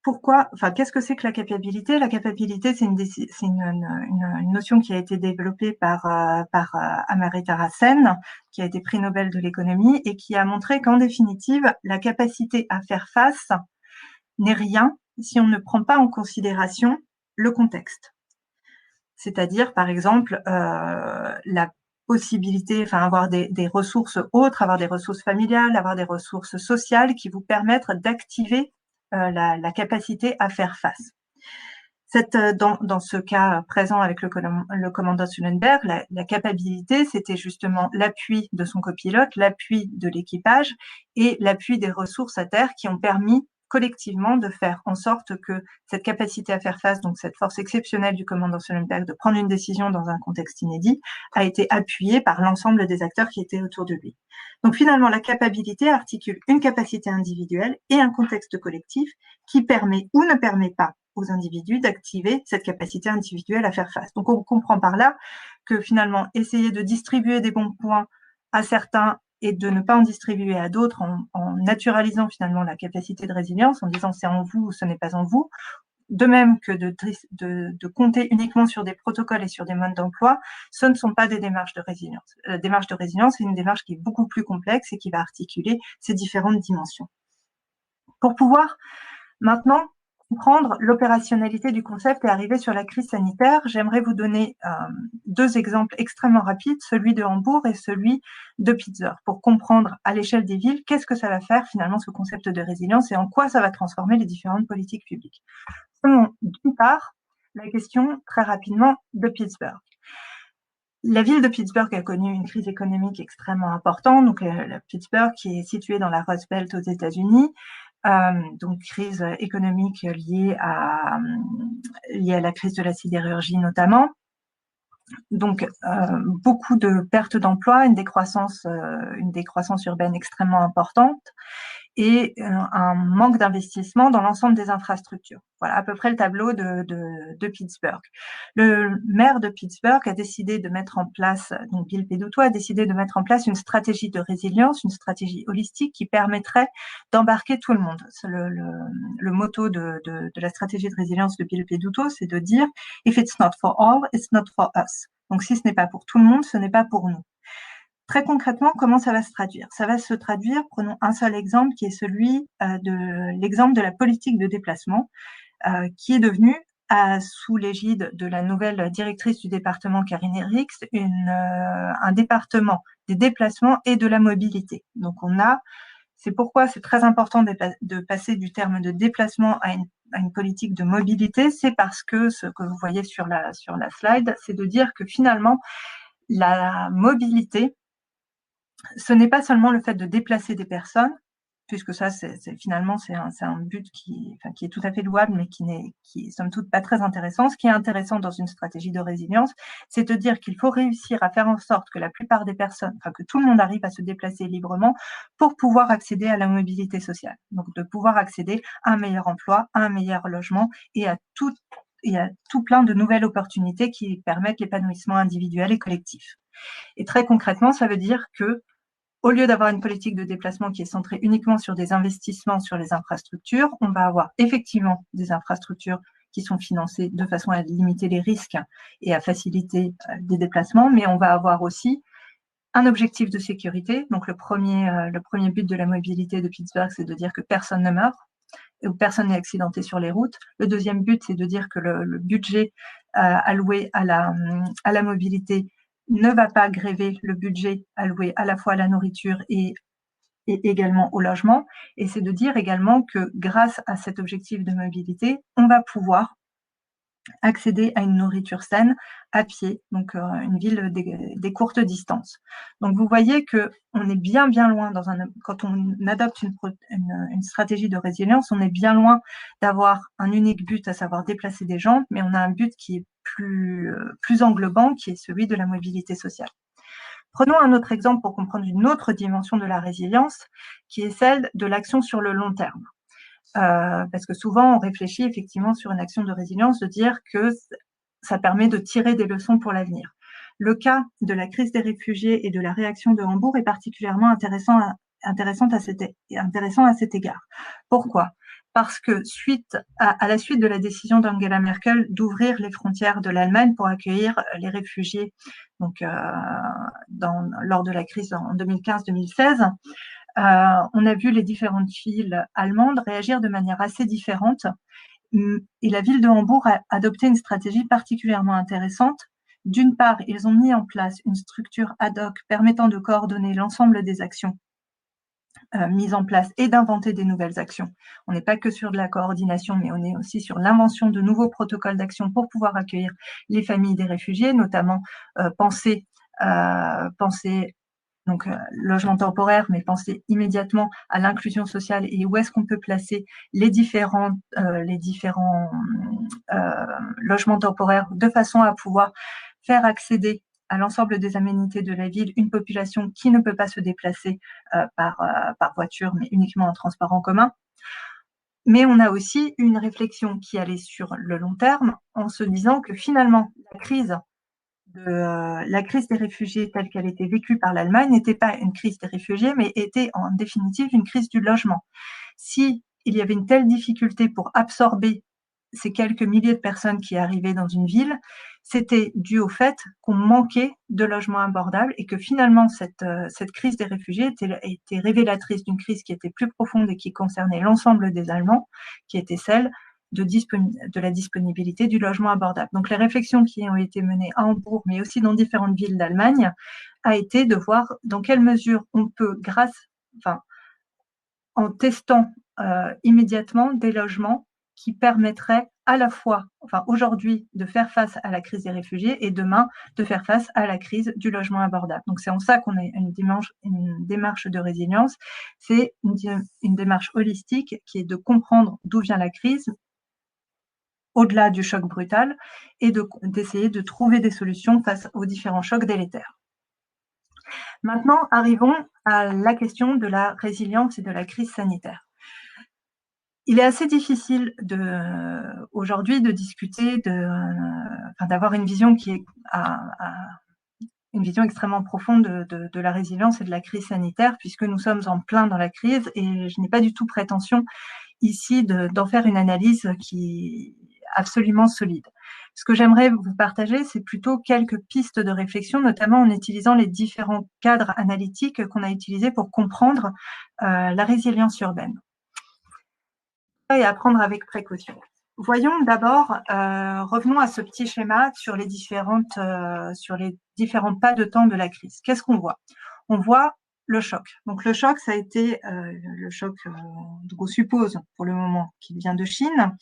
Pourquoi, enfin, qu'est-ce que c'est que la capacité? La capacité, c'est une notion qui a été développée par Amartya Sen, qui a été prix Nobel de l'économie et qui a montré qu'en définitive, la capacité à faire face n'est rien si on ne prend pas en considération le contexte. C'est-à-dire, par exemple, la possibilité, enfin, avoir des ressources autres, avoir des ressources familiales, avoir des ressources sociales qui vous permettent d'activer la capacité à faire face. Dans ce cas présent avec le commandant Sullenberg, la capacité, c'était justement l'appui de son copilote, l'appui de l'équipage et l'appui des ressources à terre qui ont permis collectivement de faire en sorte que cette capacité à faire face, donc cette force exceptionnelle du commandant Sullenberg de prendre une décision dans un contexte inédit, a été appuyée par l'ensemble des acteurs qui étaient autour de lui. Donc finalement, la capacité articule une capacité individuelle et un contexte collectif qui permet ou ne permet pas aux individus d'activer cette capacité individuelle à faire face. Donc on comprend par là que finalement, essayer de distribuer des bons points à certains et de ne pas en distribuer à d'autres en naturalisant finalement la capacité de résilience, en disant c'est en vous ou ce n'est pas en vous, de même que de compter uniquement sur des protocoles et sur des modes d'emploi, ce ne sont pas des démarches de résilience. La démarche de résilience, c'est une démarche qui est beaucoup plus complexe et qui va articuler ces différentes dimensions. Pour pouvoir maintenant comprendre l'opérationnalité du concept et arriver sur la crise sanitaire, j'aimerais vous donner deux exemples extrêmement rapides, celui de Hambourg et celui de Pittsburgh, pour comprendre à l'échelle des villes qu'est-ce que ça va faire finalement ce concept de résilience et en quoi ça va transformer les différentes politiques publiques. D'une part, la question très rapidement de Pittsburgh. La ville de Pittsburgh a connu une crise économique extrêmement importante, donc Pittsburgh qui est située dans la Rust Belt aux États-Unis, donc crise économique liée à la crise de la sidérurgie notamment. Donc beaucoup de pertes d'emplois, une décroissance urbaine extrêmement importante et un manque d'investissement dans l'ensemble des infrastructures. Voilà à peu près le tableau de Pittsburgh. Le maire de Pittsburgh a décidé de mettre en place, donc Bill Peduto a décidé de mettre en place une stratégie de résilience, une stratégie holistique qui permettrait d'embarquer tout le monde. Le motto de la stratégie de résilience de Bill Peduto, c'est de dire « If it's not for all, it's not for us ». Donc si ce n'est pas pour tout le monde, ce n'est pas pour nous. Très concrètement, comment ça va se traduire? Ça va se traduire, prenons un seul exemple, qui est celui l'exemple de la politique de déplacement, qui est devenue, sous l'égide de la nouvelle directrice du département, Karine Eriks, un département des déplacements et de la mobilité. Donc c'est pourquoi c'est très important de passer du terme de déplacement à une politique de mobilité, c'est parce que ce que vous voyez sur la slide, c'est de dire que finalement, la mobilité, ce n'est pas seulement le fait de déplacer des personnes, puisque ça, finalement, c'est un but qui est tout à fait louable, mais qui est somme toute pas très intéressant. Ce qui est intéressant dans une stratégie de résilience, c'est de dire qu'il faut réussir à faire en sorte que la plupart des personnes, que tout le monde arrive à se déplacer librement pour pouvoir accéder à la mobilité sociale. Donc, de pouvoir accéder à un meilleur emploi, à un meilleur logement et à tout plein de nouvelles opportunités qui permettent l'épanouissement individuel et collectif. Et très concrètement, ça veut dire que au lieu d'avoir une politique de déplacement qui est centrée uniquement sur des investissements sur les infrastructures, on va avoir effectivement des infrastructures qui sont financées de façon à limiter les risques et à faciliter des déplacements, mais on va avoir aussi un objectif de sécurité. Donc le premier but de la mobilité de Pittsburgh, c'est de dire que personne ne meurt ou personne n'est accidenté sur les routes. Le deuxième but, c'est de dire que le budget alloué à la mobilité ne va pas gréver le budget alloué à la fois à la nourriture et également au logement. Et c'est de dire également que grâce à cet objectif de mobilité, on va pouvoir accéder à une nourriture saine à pied, donc une ville des courtes distances. Donc vous voyez qu'on est bien loin quand on adopte une stratégie de résilience, on est bien loin d'avoir un unique but, à savoir déplacer des gens, mais on a un but qui est plus englobant, qui est celui de la mobilité sociale. Prenons un autre exemple pour comprendre une autre dimension de la résilience, qui est celle de l'action sur le long terme. Parce que souvent, on réfléchit effectivement sur une action de résilience, de dire que ça permet de tirer des leçons pour l'avenir. Le cas de la crise des réfugiés et de la réaction de Hambourg est particulièrement intéressant à cet égard. Pourquoi ? Parce que à la suite de la décision d'Angela Merkel d'ouvrir les frontières de l'Allemagne pour accueillir les réfugiés donc, lors de la crise en 2015-2016, on a vu les différentes villes allemandes réagir de manière assez différente. Et la ville de Hambourg a adopté une stratégie particulièrement intéressante. D'une part, ils ont mis en place une structure ad hoc permettant de coordonner l'ensemble des actions mises en place et d'inventer des nouvelles actions. On n'est pas que sur de la coordination, mais on est aussi sur l'invention de nouveaux protocoles d'action pour pouvoir accueillir les familles des réfugiés, notamment penser donc logement temporaire, mais penser immédiatement à l'inclusion sociale et où est-ce qu'on peut placer les différents logements temporaires de façon à pouvoir faire accéder à l'ensemble des aménités de la ville une population qui ne peut pas se déplacer par voiture, mais uniquement en transport en commun. Mais on a aussi une réflexion qui allait sur le long terme en se disant que finalement, la crise des réfugiés telle qu'elle était vécue par l'Allemagne n'était pas une crise des réfugiés, mais était en définitive une crise du logement. Si il y avait une telle difficulté pour absorber ces quelques milliers de personnes qui arrivaient dans une ville, c'était dû au fait qu'on manquait de logements abordables et que finalement cette crise des réfugiés était révélatrice d'une crise qui était plus profonde et qui concernait l'ensemble des Allemands, qui était celle de la disponibilité du logement abordable. Donc les réflexions qui ont été menées à Hambourg, mais aussi dans différentes villes d'Allemagne, a été de voir dans quelle mesure on peut, en testant immédiatement des logements qui permettraient à la fois, aujourd'hui, de faire face à la crise des réfugiés et demain, de faire face à la crise du logement abordable. Donc, c'est en ça qu'on a une démarche de résilience. C'est une démarche holistique qui est de comprendre d'où vient la crise, au-delà du choc brutal, et d'essayer de trouver des solutions face aux différents chocs délétères. Maintenant, arrivons à la question de la résilience et de la crise sanitaire. Il est assez difficile aujourd'hui de discuter, d'avoir une vision qui est une vision extrêmement profonde de la résilience et de la crise sanitaire, puisque nous sommes en plein dans la crise et je n'ai pas du tout prétention ici d'en faire une analyse qui est absolument solide. Ce que j'aimerais vous partager, c'est plutôt quelques pistes de réflexion, notamment en utilisant les différents cadres analytiques qu'on a utilisés pour comprendre la résilience urbaine. Et à prendre avec précaution. Voyons d'abord, revenons à ce petit schéma sur les différents pas de temps de la crise. Qu'est-ce qu'on voit ? On voit le choc. Donc le choc, ça a été le choc, on suppose pour le moment qu'il vient de Chine.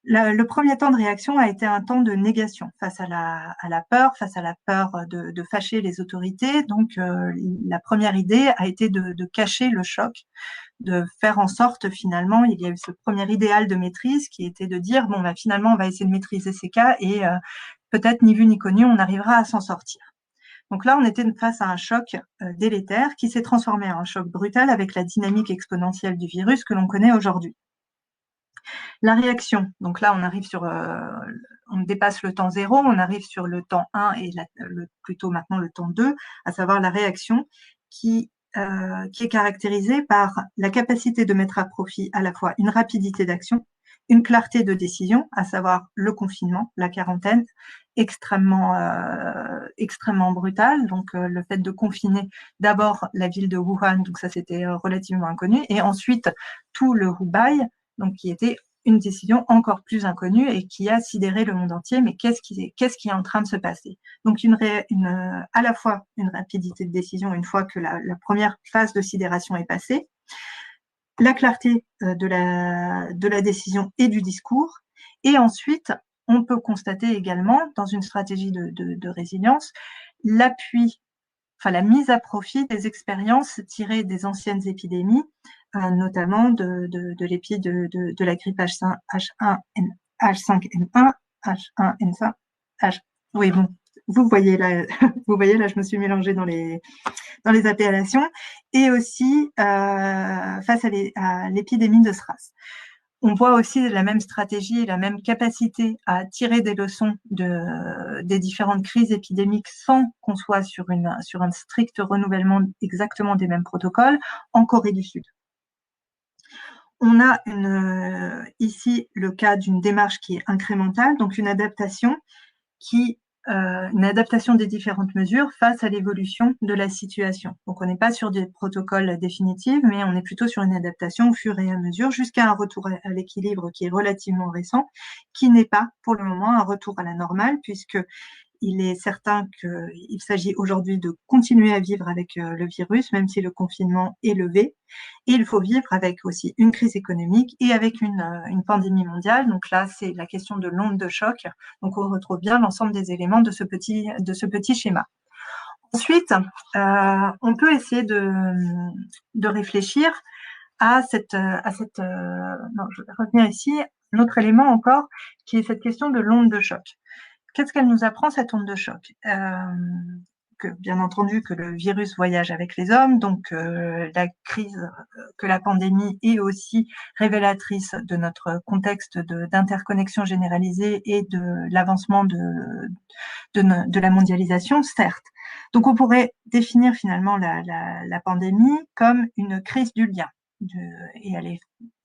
Le premier temps de réaction a été un temps de négation face à la peur, de fâcher les autorités. Donc la première idée a été de cacher le choc, de faire en sorte finalement, il y a eu ce premier idéal de maîtrise qui était de dire bon bah finalement on va essayer de maîtriser ces cas et peut-être ni vu ni connu on arrivera à s'en sortir. Donc là on était face à un choc délétère qui s'est transformé en un choc brutal avec la dynamique exponentielle du virus que l'on connaît aujourd'hui. La réaction, donc là on arrive on dépasse le temps 0, on arrive sur le temps 1 et plutôt maintenant le temps 2, à savoir la réaction qui est caractérisée par la capacité de mettre à profit à la fois une rapidité d'action, une clarté de décision, à savoir le confinement, la quarantaine, extrêmement brutale. Donc le fait de confiner d'abord la ville de Wuhan, donc ça c'était relativement inconnu, et ensuite tout le Hubei, donc qui était une décision encore plus inconnue et qui a sidéré le monde entier. Mais qu'est-ce qui est en train de se passer? Donc à la fois une rapidité de décision une fois que la première phase de sidération est passée, la clarté de la décision et du discours, et ensuite on peut constater également, dans une stratégie de résilience, l'appui, enfin la mise à profit des expériences tirées des anciennes épidémies, notamment de la grippe H5N1, H1N5, oui, bon, vous voyez là, je me suis mélangée dans les appellations, et aussi face à l'épidémie de SRAS. On voit aussi la même stratégie, la même capacité à tirer des leçons des différentes crises épidémiques sans qu'on soit sur un strict renouvellement exactement des mêmes protocoles en Corée du Sud. On a ici le cas d'une démarche qui est incrémentale, donc une adaptation des différentes mesures face à l'évolution de la situation. Donc, on n'est pas sur des protocoles définitifs, mais on est plutôt sur une adaptation au fur et à mesure jusqu'à un retour à l'équilibre qui est relativement récent, qui n'est pas pour le moment un retour à la normale, puisque il est certain qu'il s'agit aujourd'hui de continuer à vivre avec le virus, même si le confinement est levé. Et il faut vivre avec aussi une crise économique et avec une pandémie mondiale. Donc là, c'est la question de l'onde de choc. Donc on retrouve bien l'ensemble des éléments de ce petit schéma. Ensuite, on peut essayer de réfléchir à non, je vais revenir ici, un autre élément encore, qui est cette question de l'onde de choc. Qu'est-ce qu'elle nous apprend, cette onde de choc? Que, bien entendu, que le virus voyage avec les hommes, donc la crise, que la pandémie est aussi révélatrice de notre contexte d'interconnexion généralisée et de l'avancement de la mondialisation, certes. Donc on pourrait définir finalement la pandémie comme une crise du lien. Et elle est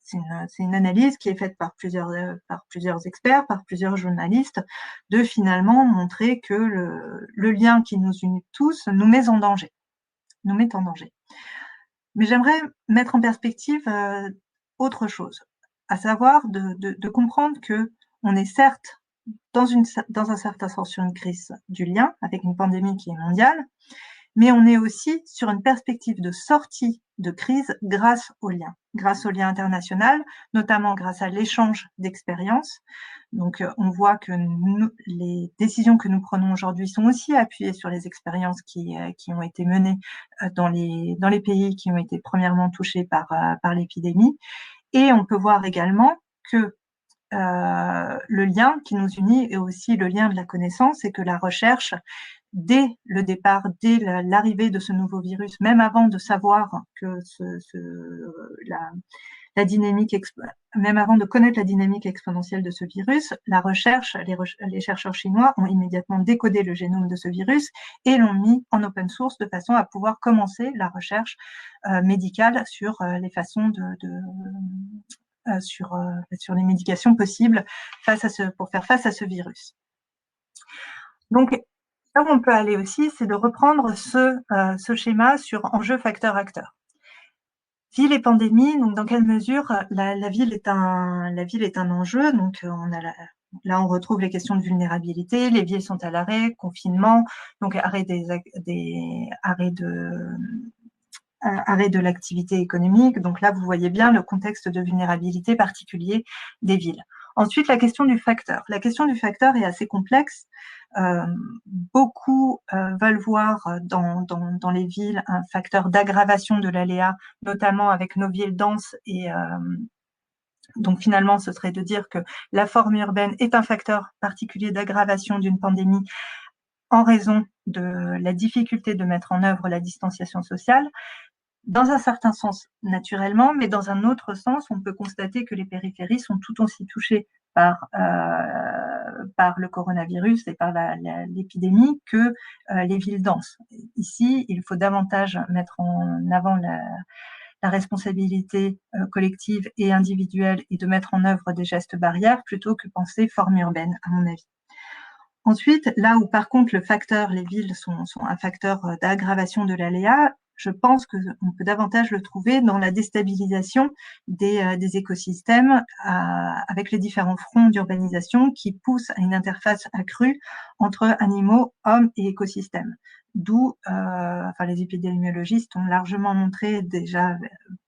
c'est une analyse qui est faite par plusieurs experts, par plusieurs journalistes, de finalement montrer que le lien qui nous unit tous nous met en danger. Mais j'aimerais mettre en perspective autre chose, à savoir de comprendre que on est certes dans un certain sens sur une crise du lien, avec une pandémie qui est mondiale, mais on est aussi sur une perspective de sortie de crise grâce au lien international, notamment grâce à l'échange d'expériences. Donc, on voit que les décisions que nous prenons aujourd'hui sont aussi appuyées sur les expériences qui ont été menées dans les pays qui ont été premièrement touchés par l'épidémie. Et on peut voir également que le lien qui nous unit est aussi le lien de la connaissance, et que la recherche, dès le départ, dès l'arrivée de ce nouveau virus, même avant de savoir que la dynamique, même avant de connaître la dynamique exponentielle de ce virus, la recherche, les chercheurs chinois ont immédiatement décodé le génome de ce virus et l'ont mis en open source de façon à pouvoir commencer la recherche médicale sur les façons sur les médications possibles pour faire face à ce virus. Donc, là où on peut aller aussi, c'est de reprendre ce schéma sur enjeu, facteur, acteur. Ville et pandémie, donc dans quelle mesure la ville est un enjeu. Donc là on retrouve les questions de vulnérabilité, les villes sont à l'arrêt, confinement, donc arrêt de l'activité économique. Donc là, vous voyez bien le contexte de vulnérabilité particulier des villes. Ensuite, la question du facteur. La question du facteur est assez complexe. Beaucoup veulent voir dans les villes un facteur d'aggravation de l'aléa, notamment avec nos villes denses. Et donc finalement, ce serait de dire que la forme urbaine est un facteur particulier d'aggravation d'une pandémie en raison de la difficulté de mettre en œuvre la distanciation sociale. Dans un certain sens, naturellement, mais dans un autre sens, on peut constater que les périphéries sont tout aussi touchées par le coronavirus et par l'épidémie que les villes denses. Ici, il faut davantage mettre en avant la responsabilité collective et individuelle et de mettre en œuvre des gestes barrières plutôt que penser forme urbaine, à mon avis. Ensuite, là où par contre les villes sont un facteur d'aggravation de l'aléa, je pense qu'on peut davantage le trouver dans la déstabilisation des écosystèmes avec les différents fronts d'urbanisation qui poussent à une interface accrue entre animaux, hommes et écosystèmes. d'où les épidémiologistes ont largement montré déjà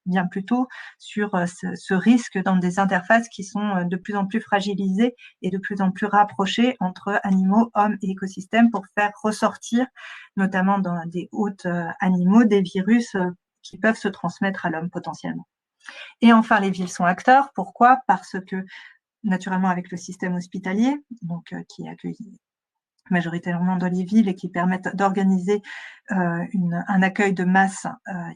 bien plus tôt sur ce risque dans des interfaces qui sont de plus en plus fragilisées et de plus en plus rapprochées entre animaux, hommes et écosystèmes pour faire ressortir, notamment dans des hôtes animaux, des virus qui peuvent se transmettre à l'homme potentiellement. Et enfin, les villes sont acteurs. Pourquoi? Parce que, naturellement, avec le système hospitalier, donc qui accueille majoritairement dans les villes et qui permettent d'organiser un accueil de masse,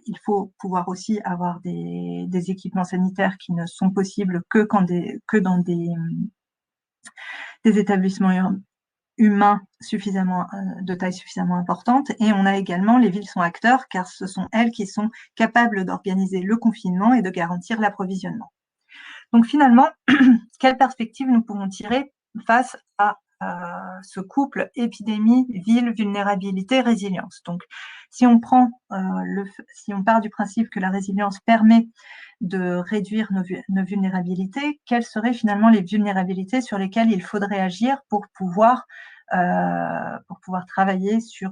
il faut pouvoir aussi avoir des équipements sanitaires qui ne sont possibles que dans des établissements humains de taille suffisamment importante. Et on a également, les villes sont acteurs car ce sont elles qui sont capables d'organiser le confinement et de garantir l'approvisionnement. Donc finalement, quelle perspective nous pouvons tirer face à ce couple épidémie, ville, vulnérabilité, résilience? Donc si on part du principe que la résilience permet de réduire nos vulnérabilités, quelles seraient finalement les vulnérabilités sur lesquelles il faudrait agir pour pouvoir travailler sur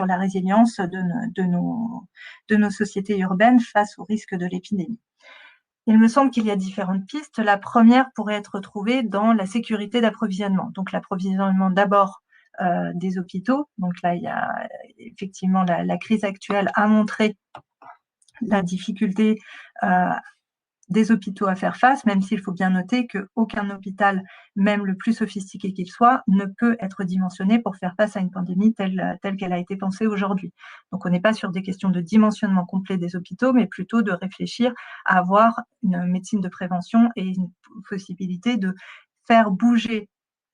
la résilience de nos sociétés urbaines face au risque de l'épidémie? Il me semble qu'il y a différentes pistes. La première pourrait être trouvée dans la sécurité d'approvisionnement. Donc l'approvisionnement d'abord des hôpitaux. Donc là, il y a effectivement la crise actuelle a montré la difficulté des hôpitaux à faire face, même s'il faut bien noter qu'aucun hôpital, même le plus sophistiqué qu'il soit, ne peut être dimensionné pour faire face à une pandémie telle qu'elle a été pensée aujourd'hui. Donc on n'est pas sur des questions de dimensionnement complet des hôpitaux, mais plutôt de réfléchir à avoir une médecine de prévention et une possibilité de faire bouger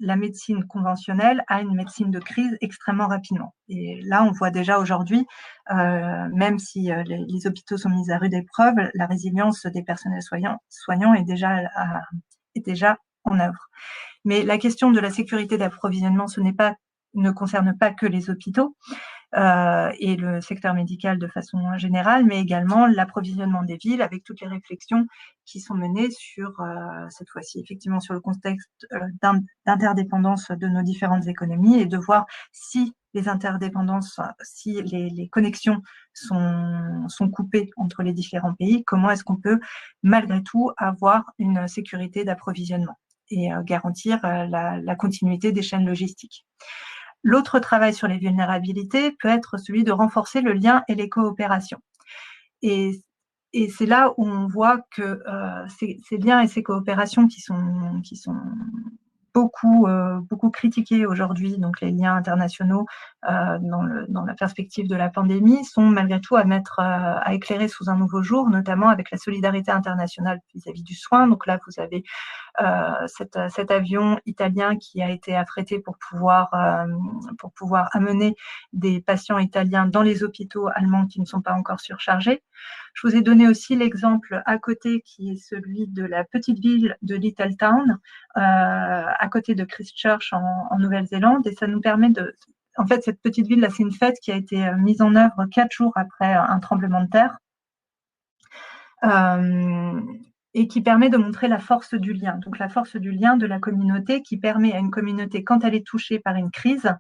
la médecine conventionnelle à une médecine de crise extrêmement rapidement. Et là, on voit déjà aujourd'hui, même si les hôpitaux sont mis à rude épreuve, la résilience des personnels soignants est déjà en œuvre. Mais la question de la sécurité d'approvisionnement, ne concerne pas que les hôpitaux et le secteur médical de façon générale, mais également l'approvisionnement des villes avec toutes les réflexions qui sont menées sur, cette fois-ci, effectivement, sur le contexte d'interdépendance de nos différentes économies et de voir si les interdépendances, si les connexions sont coupées entre les différents pays, comment est-ce qu'on peut malgré tout avoir une sécurité d'approvisionnement et garantir la continuité des chaînes logistiques. L'autre travail sur les vulnérabilités peut être celui de renforcer le lien et les coopérations. Et c'est là où on voit que ces liens et ces coopérations qui sont beaucoup critiqués aujourd'hui, donc les liens internationaux dans la perspective de la pandémie, sont malgré tout à éclairer sous un nouveau jour, notamment avec la solidarité internationale vis-à-vis du soin. Donc là, vous avez cet avion italien qui a été affrété pour pouvoir amener des patients italiens dans les hôpitaux allemands qui ne sont pas encore surchargés. Je vous ai donné aussi l'exemple à côté qui est celui de la petite ville de Little Town, à côté de Christchurch en Nouvelle-Zélande, et ça nous permet en fait, cette petite ville, là, c'est une fête qui a été mise en œuvre 4 jours après un tremblement de terre. Et qui permet de montrer la force du lien. Donc la force du lien de la communauté qui permet à une communauté, quand elle est touchée par une crise,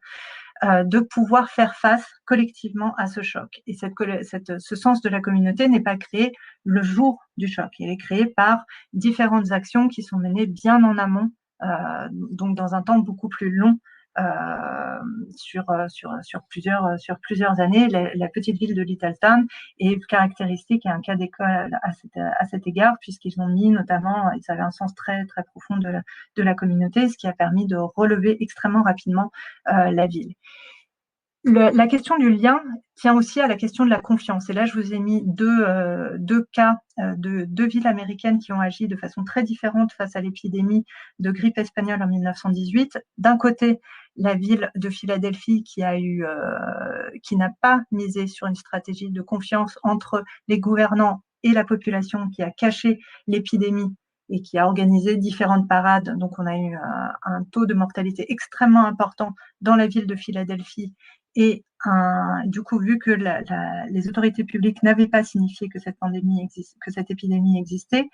de pouvoir faire face collectivement à ce choc. Et ce sens de la communauté n'est pas créé le jour du choc. Il est créé par différentes actions qui sont menées bien en amont, donc dans un temps beaucoup plus long, sur plusieurs années. La petite ville de Littleton est caractéristique et un cas d'école à cet égard, puisqu'ils ont mis notamment, ils avaient un sens très très profond de la communauté, ce qui a permis de relever extrêmement rapidement la ville. La question du lien tient aussi à la question de la confiance. Et là, je vous ai mis deux cas de 2 villes américaines qui ont agi de façon très différente face à l'épidémie de grippe espagnole en 1918. D'un côté, la ville de Philadelphie qui n'a pas misé sur une stratégie de confiance entre les gouvernants et la population, qui a caché l'épidémie et qui a organisé différentes parades. Donc, on a eu un taux de mortalité extrêmement important dans la ville de Philadelphie. Et du coup, vu que les autorités publiques n'avaient pas signifié que cette épidémie existait,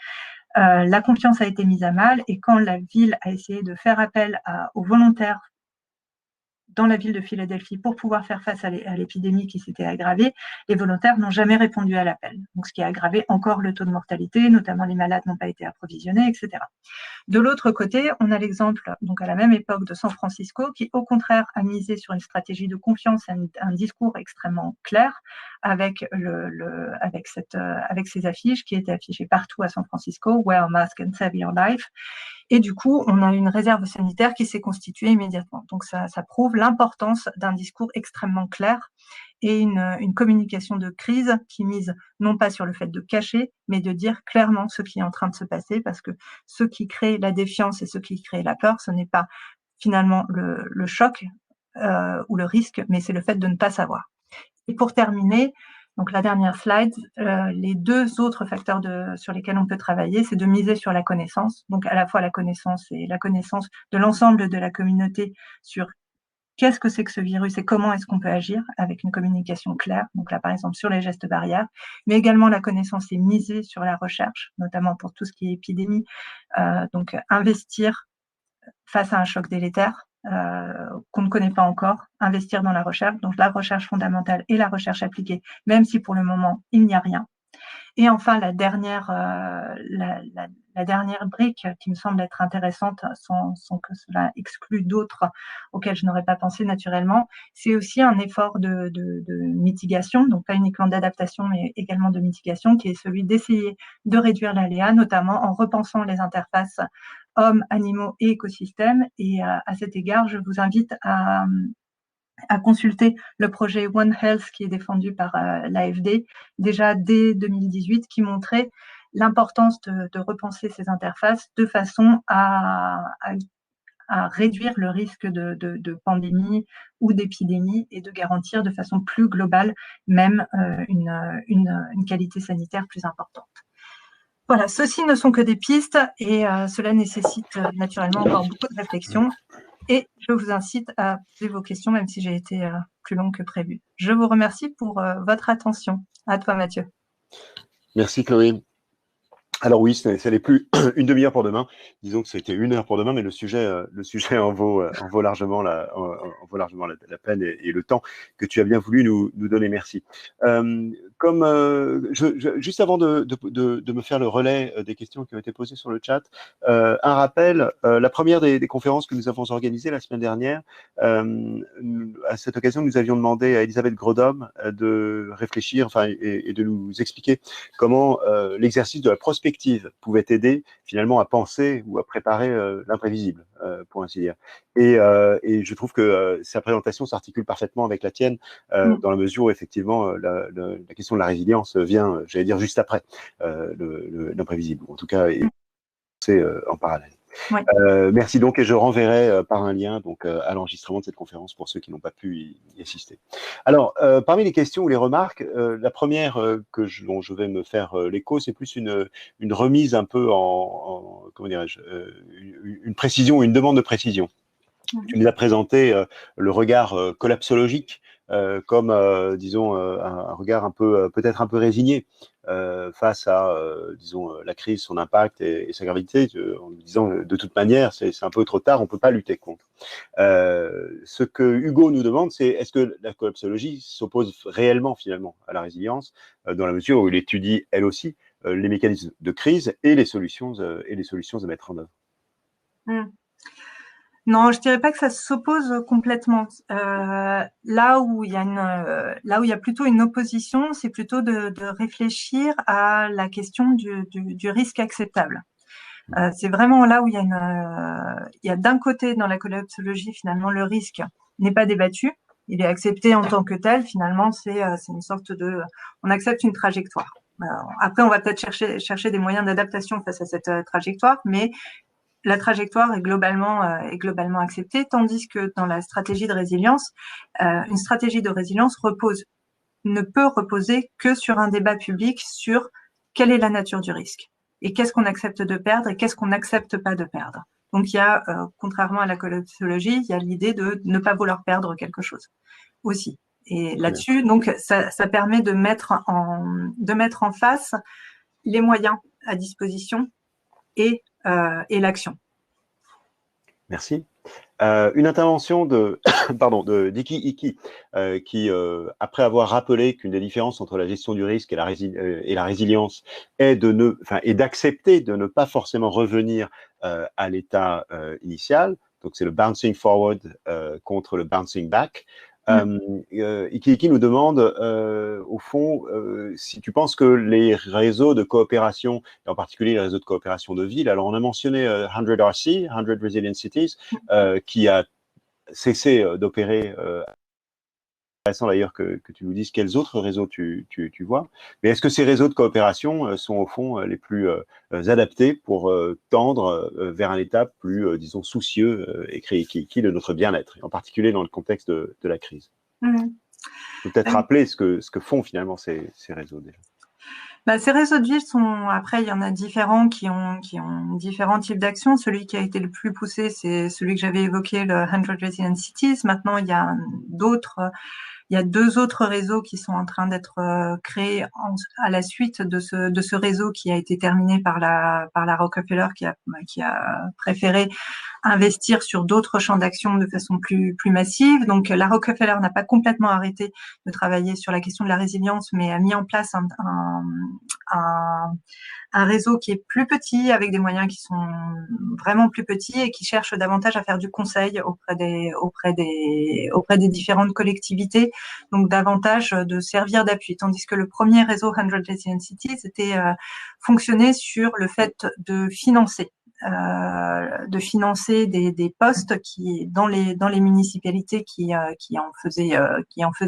la confiance a été mise à mal. Et quand la ville a essayé de faire appel aux volontaires dans la ville de Philadelphie pour pouvoir faire face à l'épidémie qui s'était aggravée, les volontaires n'ont jamais répondu à l'appel. Donc, ce qui a aggravé encore le taux de mortalité, notamment les malades n'ont pas été approvisionnés, etc. De l'autre côté, on a l'exemple, donc à la même époque, de San Francisco, qui au contraire a misé sur une stratégie de confiance, un discours extrêmement clair, avec ces affiches qui étaient affichées partout à San Francisco, Wear a mask and save your life. Et du coup, on a une réserve sanitaire qui s'est constituée immédiatement. Donc ça prouve l'importance d'un discours extrêmement clair et une communication de crise qui mise non pas sur le fait de cacher, mais de dire clairement ce qui est en train de se passer, parce que ce qui crée la défiance et ce qui crée la peur, ce n'est pas finalement le choc ou le risque, mais c'est le fait de ne pas savoir. Et pour terminer, donc la dernière slide, les deux autres facteurs sur lesquels on peut travailler, c'est de miser sur la connaissance, donc à la fois la connaissance et la connaissance de l'ensemble de la communauté sur qu'est-ce que c'est que ce virus et comment est-ce qu'on peut agir avec une communication claire, donc là par exemple sur les gestes barrières, mais également la connaissance est misée sur la recherche, notamment pour tout ce qui est épidémie, donc investir face à un choc délétère qu'on ne connaît pas encore, investir dans la recherche, donc la recherche fondamentale et la recherche appliquée, même si pour le moment il n'y a rien. Et enfin, la dernière brique qui me semble être intéressante, sans que cela exclue d'autres auxquelles je n'aurais pas pensé naturellement, c'est aussi un effort de mitigation, donc pas uniquement d'adaptation, mais également de mitigation, qui est celui d'essayer de réduire l'aléa, notamment en repensant les interfaces hommes, animaux et écosystèmes. Et à cet égard, je vous invite à consulter le projet One Health qui est défendu par l'AFD déjà dès 2018, qui montrait l'importance de repenser ces interfaces de façon à réduire le risque de pandémie ou d'épidémie et de garantir de façon plus globale même une qualité sanitaire plus importante. Voilà, ceci ne sont que des pistes et cela nécessite naturellement encore beaucoup de réflexion. Et je vous incite à poser vos questions, même si j'ai été plus longue que prévu. Je vous remercie pour votre attention. À toi, Mathieu. Merci, Chloé. Alors oui, ça n'est plus une demi-heure pour demain. Disons que c'était 1 heure pour demain, mais le sujet en vaut largement la peine et le temps que tu as bien voulu nous donner. Merci. Juste avant de me faire le relais des questions qui ont été posées sur le chat, un rappel, la première des conférences que nous avons organisées la semaine dernière, à cette occasion, nous avions demandé à Elisabeth Grodhomme de réfléchir et de nous expliquer comment l'exercice de la prospective pouvait aider finalement à penser ou à préparer l'imprévisible, pour ainsi dire. Et je trouve que sa présentation s'articule parfaitement avec la tienne, dans la mesure où effectivement la question de la résilience vient, j'allais dire, juste après l'imprévisible, ou en tout cas c'est en parallèle. Oui. Merci donc, et je renverrai par un lien donc à l'enregistrement de cette conférence pour ceux qui n'ont pas pu y assister. Alors, parmi les questions ou les remarques, la première dont je vais me faire l'écho, c'est plus une remise un peu comment dirais-je, une précision, une demande de précision. Tu nous as présenté le regard collapsologique comme, disons, un regard un peu, peut-être un peu résigné face à, disons, la crise, son impact et sa gravité, en nous disant, de toute manière, c'est un peu trop tard, on ne peut pas lutter contre. Ce que Hugo nous demande, c'est est-ce que la collapsologie s'oppose réellement, finalement, à la résilience, dans la mesure où il étudie, elle aussi, les mécanismes de crise et les solutions à mettre en œuvre. Non, je dirais pas que ça s'oppose complètement. Là où il y a plutôt une opposition, c'est plutôt de réfléchir à la question du risque acceptable. C'est vraiment là où il y a d'un côté dans la collapsologie finalement le risque n'est pas débattu, il est accepté en tant que tel. Finalement, c'est une sorte on accepte une trajectoire. Après, on va peut-être chercher des moyens d'adaptation face à cette trajectoire, mais la trajectoire est globalement acceptée, tandis que dans la stratégie de résilience, une stratégie de résilience ne peut reposer que sur un débat public sur quelle est la nature du risque et qu'est-ce qu'on accepte de perdre et qu'est-ce qu'on n'accepte pas de perdre. Donc, il y a, contrairement à la collapsologie, il y a l'idée de ne pas vouloir perdre quelque chose aussi. Et là-dessus, donc, ça permet de mettre en face les moyens à disposition et l'action. Merci. Une intervention de, pardon, de Diki Iki, qui, après avoir rappelé qu'une des différences entre la gestion du risque et la résilience est d'accepter de ne pas forcément revenir à l'état initial. Donc, c'est le bouncing forward contre le bouncing back. Iki Iki nous demande, au fond, si tu penses que les réseaux de coopération, et en particulier les réseaux de coopération de villes, alors on a mentionné 100RC, 100 Resilient Cities, qui a cessé d'opérer. Intéressant d'ailleurs que tu nous dises quels autres réseaux tu vois. Mais est-ce que ces réseaux de coopération sont au fond les plus adaptés pour tendre vers un état plus, disons, soucieux et qui de notre bien-être, en particulier dans le contexte de la crise? Peut-être rappeler ce que font finalement ces réseaux déjà. Bah, ces réseaux de villes sont, après, il y en a différents qui ont différents types d'actions. Celui qui a été le plus poussé, c'est celui que j'avais évoqué, le 100 Resilient Cities. Maintenant, il y a deux autres réseaux qui sont en train d'être créés à la suite de ce réseau qui a été terminé par la Rockefeller, qui a préféré investir sur d'autres champs d'action de façon plus massive. Donc, la Rockefeller n'a pas complètement arrêté de travailler sur la question de la résilience, mais a mis en place un réseau qui est plus petit, avec des moyens qui sont vraiment plus petits et qui cherche davantage à faire du conseil auprès des différentes collectivités, donc davantage de servir d'appui. Tandis que le premier réseau 100 Resilient Cities fonctionnait sur le fait de financer des postes qui dans les municipalités qui en faisaient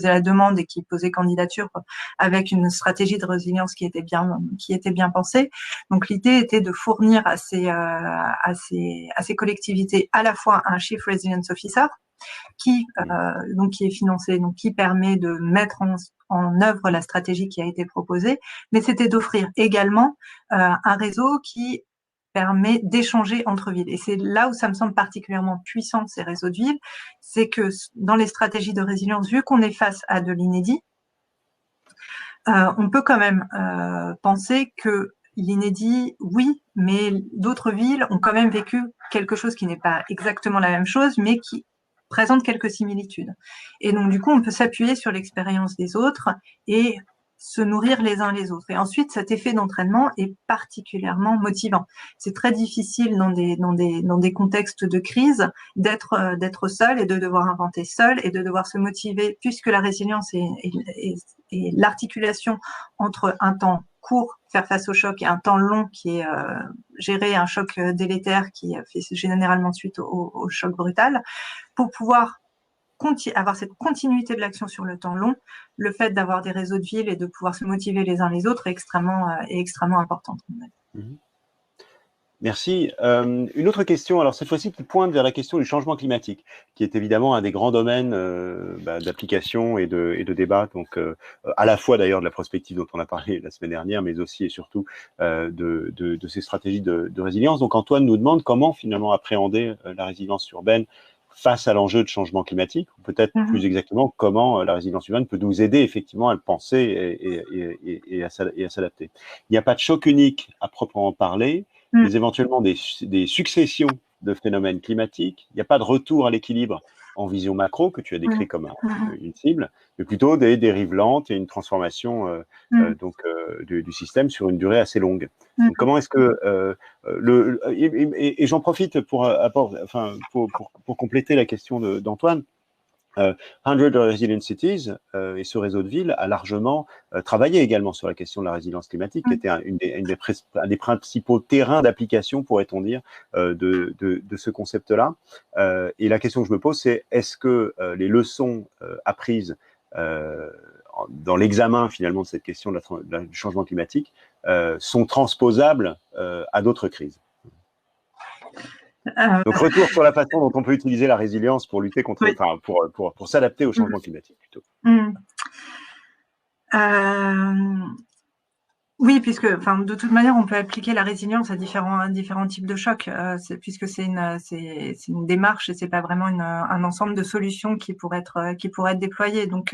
la demande et qui posaient candidature avec une stratégie de résilience qui était bien pensée. Donc l'idée était de fournir à ces collectivités à la fois un Chief Resilience Officer qui est financé, donc qui permet de mettre en œuvre la stratégie qui a été proposée, mais c'était d'offrir également un réseau qui permet d'échanger entre villes. Et c'est là où ça me semble particulièrement puissant, ces réseaux de villes, c'est que dans les stratégies de résilience, vu qu'on est face à de l'inédit, on peut quand même penser que l'inédit, oui, mais d'autres villes ont quand même vécu quelque chose qui n'est pas exactement la même chose, mais qui présente quelques similitudes. Et donc, du coup, on peut s'appuyer sur l'expérience des autres et se nourrir les uns les autres. Et ensuite, cet effet d'entraînement est particulièrement motivant. C'est très difficile dans des contextes de crise d'être seul et de devoir inventer seul et de devoir se motiver, puisque la résilience et l'articulation entre un temps court, faire face au choc, et un temps long qui est gérer un choc délétère qui fait généralement suite au choc brutal, pour pouvoir avoir cette continuité de l'action sur le temps long, le fait d'avoir des réseaux de villes et de pouvoir se motiver les uns les autres est extrêmement important. Merci. Une autre question, alors cette fois-ci qui pointe vers la question du changement climatique, qui est évidemment un des grands domaines d'application et de débat, donc à la fois d'ailleurs de la prospective dont on a parlé la semaine dernière, mais aussi et surtout de ces stratégies de résilience. Donc Antoine nous demande comment finalement appréhender la résilience urbaine face à l'enjeu de changement climatique, ou peut-être plus exactement comment la résilience urbaine peut nous aider effectivement à le penser et à s'adapter. Il n'y a pas de choc unique à proprement parler, mais éventuellement des successions de phénomènes climatiques. Il n'y a pas de retour à l'équilibre en vision macro, que tu as décrit comme une cible, mais plutôt des dérives lentes et une transformation du système sur une durée assez longue. Donc, comment est-ce que et j'en profite pour compléter la question d'Antoine. 100 Resilient Cities et ce réseau de villes a largement travaillé également sur la question de la résilience climatique, qui était un des principaux terrains d'application, pourrait-on dire, de ce concept-là. Et la question que je me pose, c'est est-ce que les leçons apprises dans l'examen finalement de cette question du changement climatique sont transposables à d'autres crises? Donc, retour sur la façon dont on peut utiliser la résilience pour lutter contre, pour s'adapter au changement climatique plutôt. Oui, puisque, enfin, de toute manière, on peut appliquer la résilience à différents types de chocs, puisque c'est une démarche et c'est pas vraiment un ensemble de solutions qui pourraient être déployées. Donc,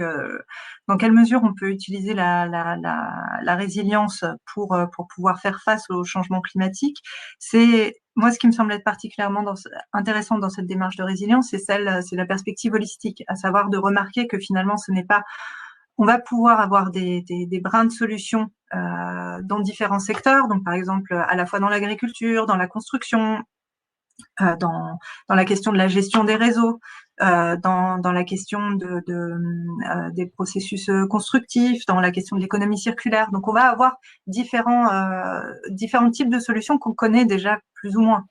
dans quelle mesure on peut utiliser la résilience pour pouvoir faire face au changement climatique? C'est moi ce qui me semble être particulièrement intéressant dans cette démarche de résilience, c'est la perspective holistique, à savoir de remarquer que finalement, ce n'est pas on va pouvoir avoir des brins de solutions dans différents secteurs, donc par exemple à la fois dans l'agriculture, dans la construction, dans la question de la gestion des réseaux, dans la question des processus constructifs, dans la question de l'économie circulaire. Donc on va avoir différents types de solutions qu'on connaît déjà plus ou moins.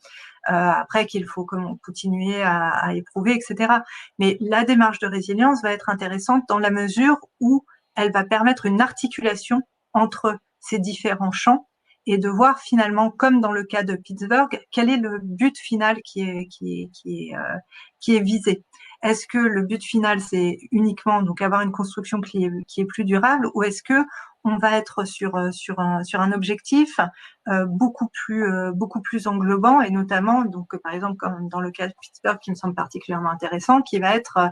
Après qu'il faut continuer à éprouver, etc. Mais la démarche de résilience va être intéressante dans la mesure où elle va permettre une articulation entre ces différents champs et de voir finalement, comme dans le cas de Pittsburgh, quel est le but final qui est visé. Est-ce que le but final, c'est uniquement donc avoir une construction qui est plus durable, ou est-ce que on va être sur un objectif beaucoup plus englobant, et notamment, donc par exemple comme dans le cas de Pittsburgh qui me semble particulièrement intéressant, qui va être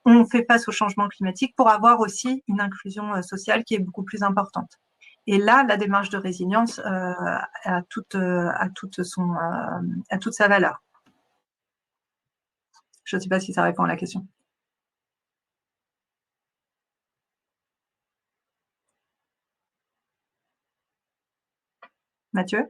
on fait face au changement climatique pour avoir aussi une inclusion sociale qui est beaucoup plus importante. Et là, la démarche de résilience a toute sa valeur. Je ne sais pas si ça répond à la question. Mathieu?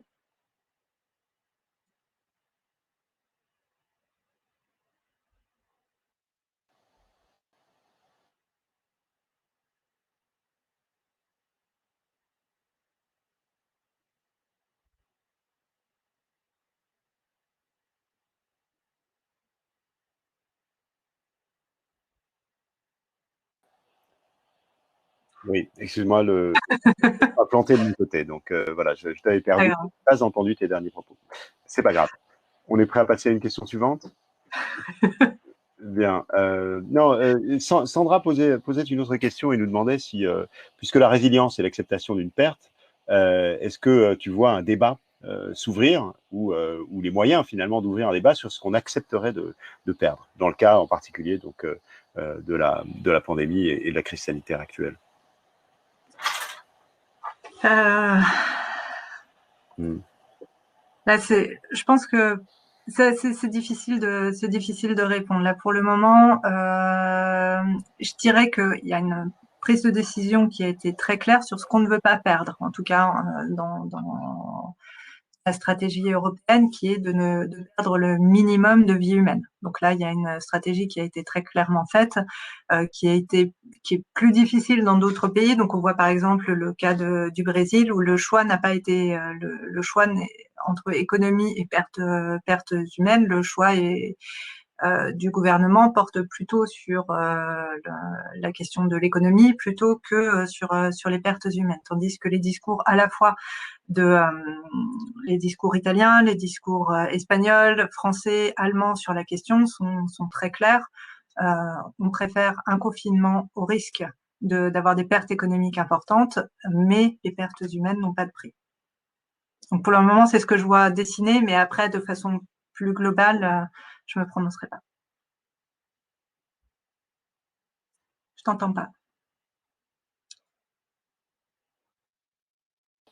Oui, excuse-moi, a planté de mon côté. Donc voilà, je t'avais perdu. Je n'ai pas entendu tes derniers propos. C'est pas grave. On est prêt à passer à une question suivante. Bien. Non, Sandra posait une autre question et nous demandait si, puisque la résilience est l'acceptation d'une perte, est-ce que tu vois un débat s'ouvrir ou les moyens finalement d'ouvrir un débat sur ce qu'on accepterait de perdre, dans le cas en particulier donc de la pandémie et de la crise sanitaire actuelle. Là, je pense que c'est difficile de répondre. Là, pour le moment, je dirais qu'il y a une prise de décision qui a été très claire sur ce qu'on ne veut pas perdre, en tout cas dans la stratégie européenne, qui est de perdre le minimum de vie humaine. Donc là, il y a une stratégie qui a été très clairement faite, qui est plus difficile dans d'autres pays. Donc on voit par exemple le cas du Brésil, où le choix n'a pas été le choix entre économie et pertes humaines. Le choix du gouvernement porte plutôt sur la question de l'économie plutôt que sur les pertes humaines, tandis que les discours à la fois les discours italiens, les discours espagnols, français, allemands sur la question sont très clairs. On préfère un confinement au risque d'avoir des pertes économiques importantes, mais les pertes humaines n'ont pas de prix. Donc pour le moment, c'est ce que je vois dessiner, mais après, de façon plus globale, je me prononcerai pas. Je t'entends pas.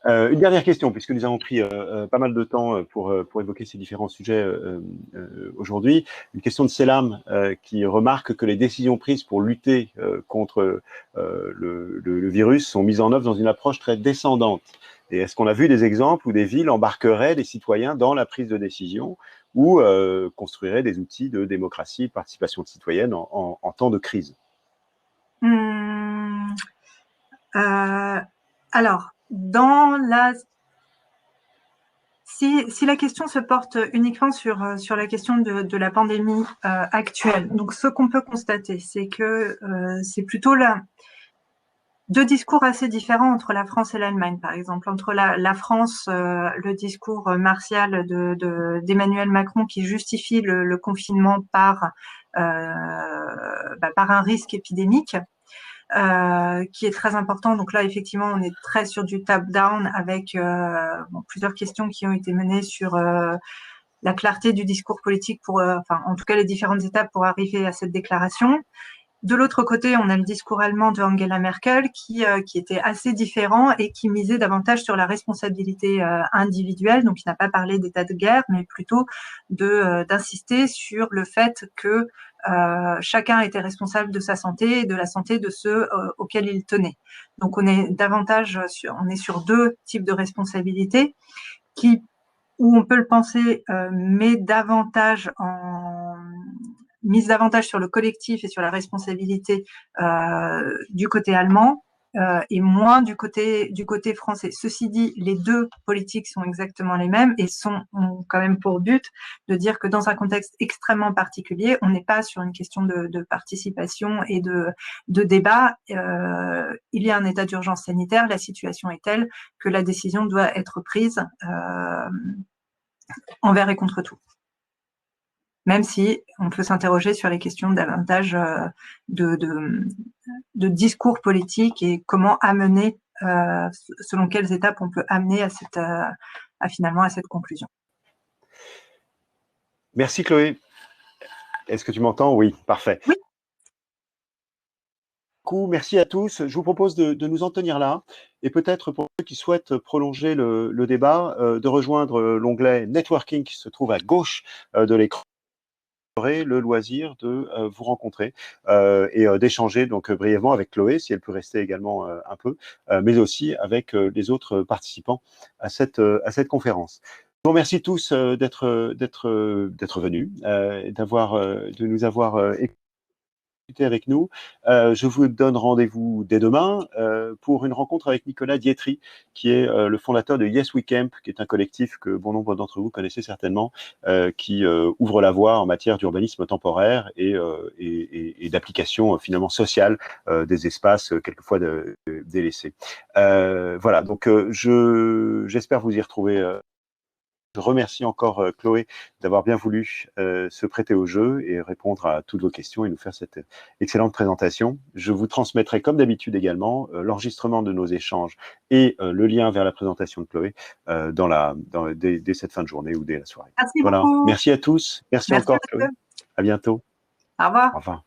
Une dernière question, puisque nous avons pris pas mal de temps pour évoquer ces différents sujets aujourd'hui. Une question de Selam qui remarque que les décisions prises pour lutter contre le virus sont mises en œuvre dans une approche très descendante. Et est-ce qu'on a vu des exemples où des villes embarqueraient les citoyens dans la prise de décision ou construiraient des outils de démocratie, de participation citoyenne en temps de crise? Alors, si la question se porte uniquement sur la question de la pandémie actuelle, donc ce qu'on peut constater, c'est que c'est plutôt deux discours assez différents entre la France et l'Allemagne, par exemple. Entre la France, le discours martial d'Emmanuel Macron qui justifie le confinement par un risque épidémique. qui est très important. Donc là, effectivement, on est très sur du top-down avec plusieurs questions qui ont été menées sur la clarté du discours politique pour, enfin, en tout cas, les différentes étapes pour arriver à cette déclaration. De l'autre côté, on a le discours allemand de Angela Merkel qui était assez différent et qui misait davantage sur la responsabilité individuelle. Donc, il n'a pas parlé d'état de guerre, mais plutôt d'insister sur le fait que chacun était responsable de sa santé et de la santé de ceux auxquels il tenait. Donc, on est davantage sur deux types de responsabilités où on peut le penser, mise davantage sur le collectif et sur la responsabilité du côté allemand et moins du côté français. Ceci dit, les deux politiques sont exactement les mêmes et ont quand même pour but de dire que dans un contexte extrêmement particulier, on n'est pas sur une question de participation et de débat. Il y a un état d'urgence sanitaire, la situation est telle que la décision doit être prise envers et contre tout. Même si on peut s'interroger sur les questions davantage de discours politique et comment amener, selon quelles étapes on peut amener finalement à cette conclusion. Merci Chloé. Est-ce que tu m'entends? Oui, parfait. Oui. Merci à tous. Je vous propose de nous en tenir là et peut-être pour ceux qui souhaitent prolonger le débat, de rejoindre l'onglet Networking qui se trouve à gauche de l'écran. Vous aurez le loisir de vous rencontrer et d'échanger donc brièvement avec Chloé, si elle peut rester également un peu, mais aussi avec les autres participants à cette conférence. Je vous remercie tous d'être venus, de nous avoir écoutés avec nous. Je vous donne rendez-vous dès demain pour une rencontre avec Nicolas Dietry, qui est le fondateur de Yes We Camp, qui est un collectif que bon nombre d'entre vous connaissez certainement, qui ouvre la voie en matière d'urbanisme temporaire et d'application finalement sociale des espaces quelquefois délaissés. Voilà, donc j'espère vous y retrouver. Je remercie encore Chloé d'avoir bien voulu se prêter au jeu et répondre à toutes vos questions et nous faire cette excellente présentation. Je vous transmettrai comme d'habitude également l'enregistrement de nos échanges et le lien vers la présentation de Chloé dès cette fin de journée ou dès la soirée. Merci voilà. beaucoup. Merci à tous. Merci encore Chloé. À bientôt. Au revoir. Au revoir.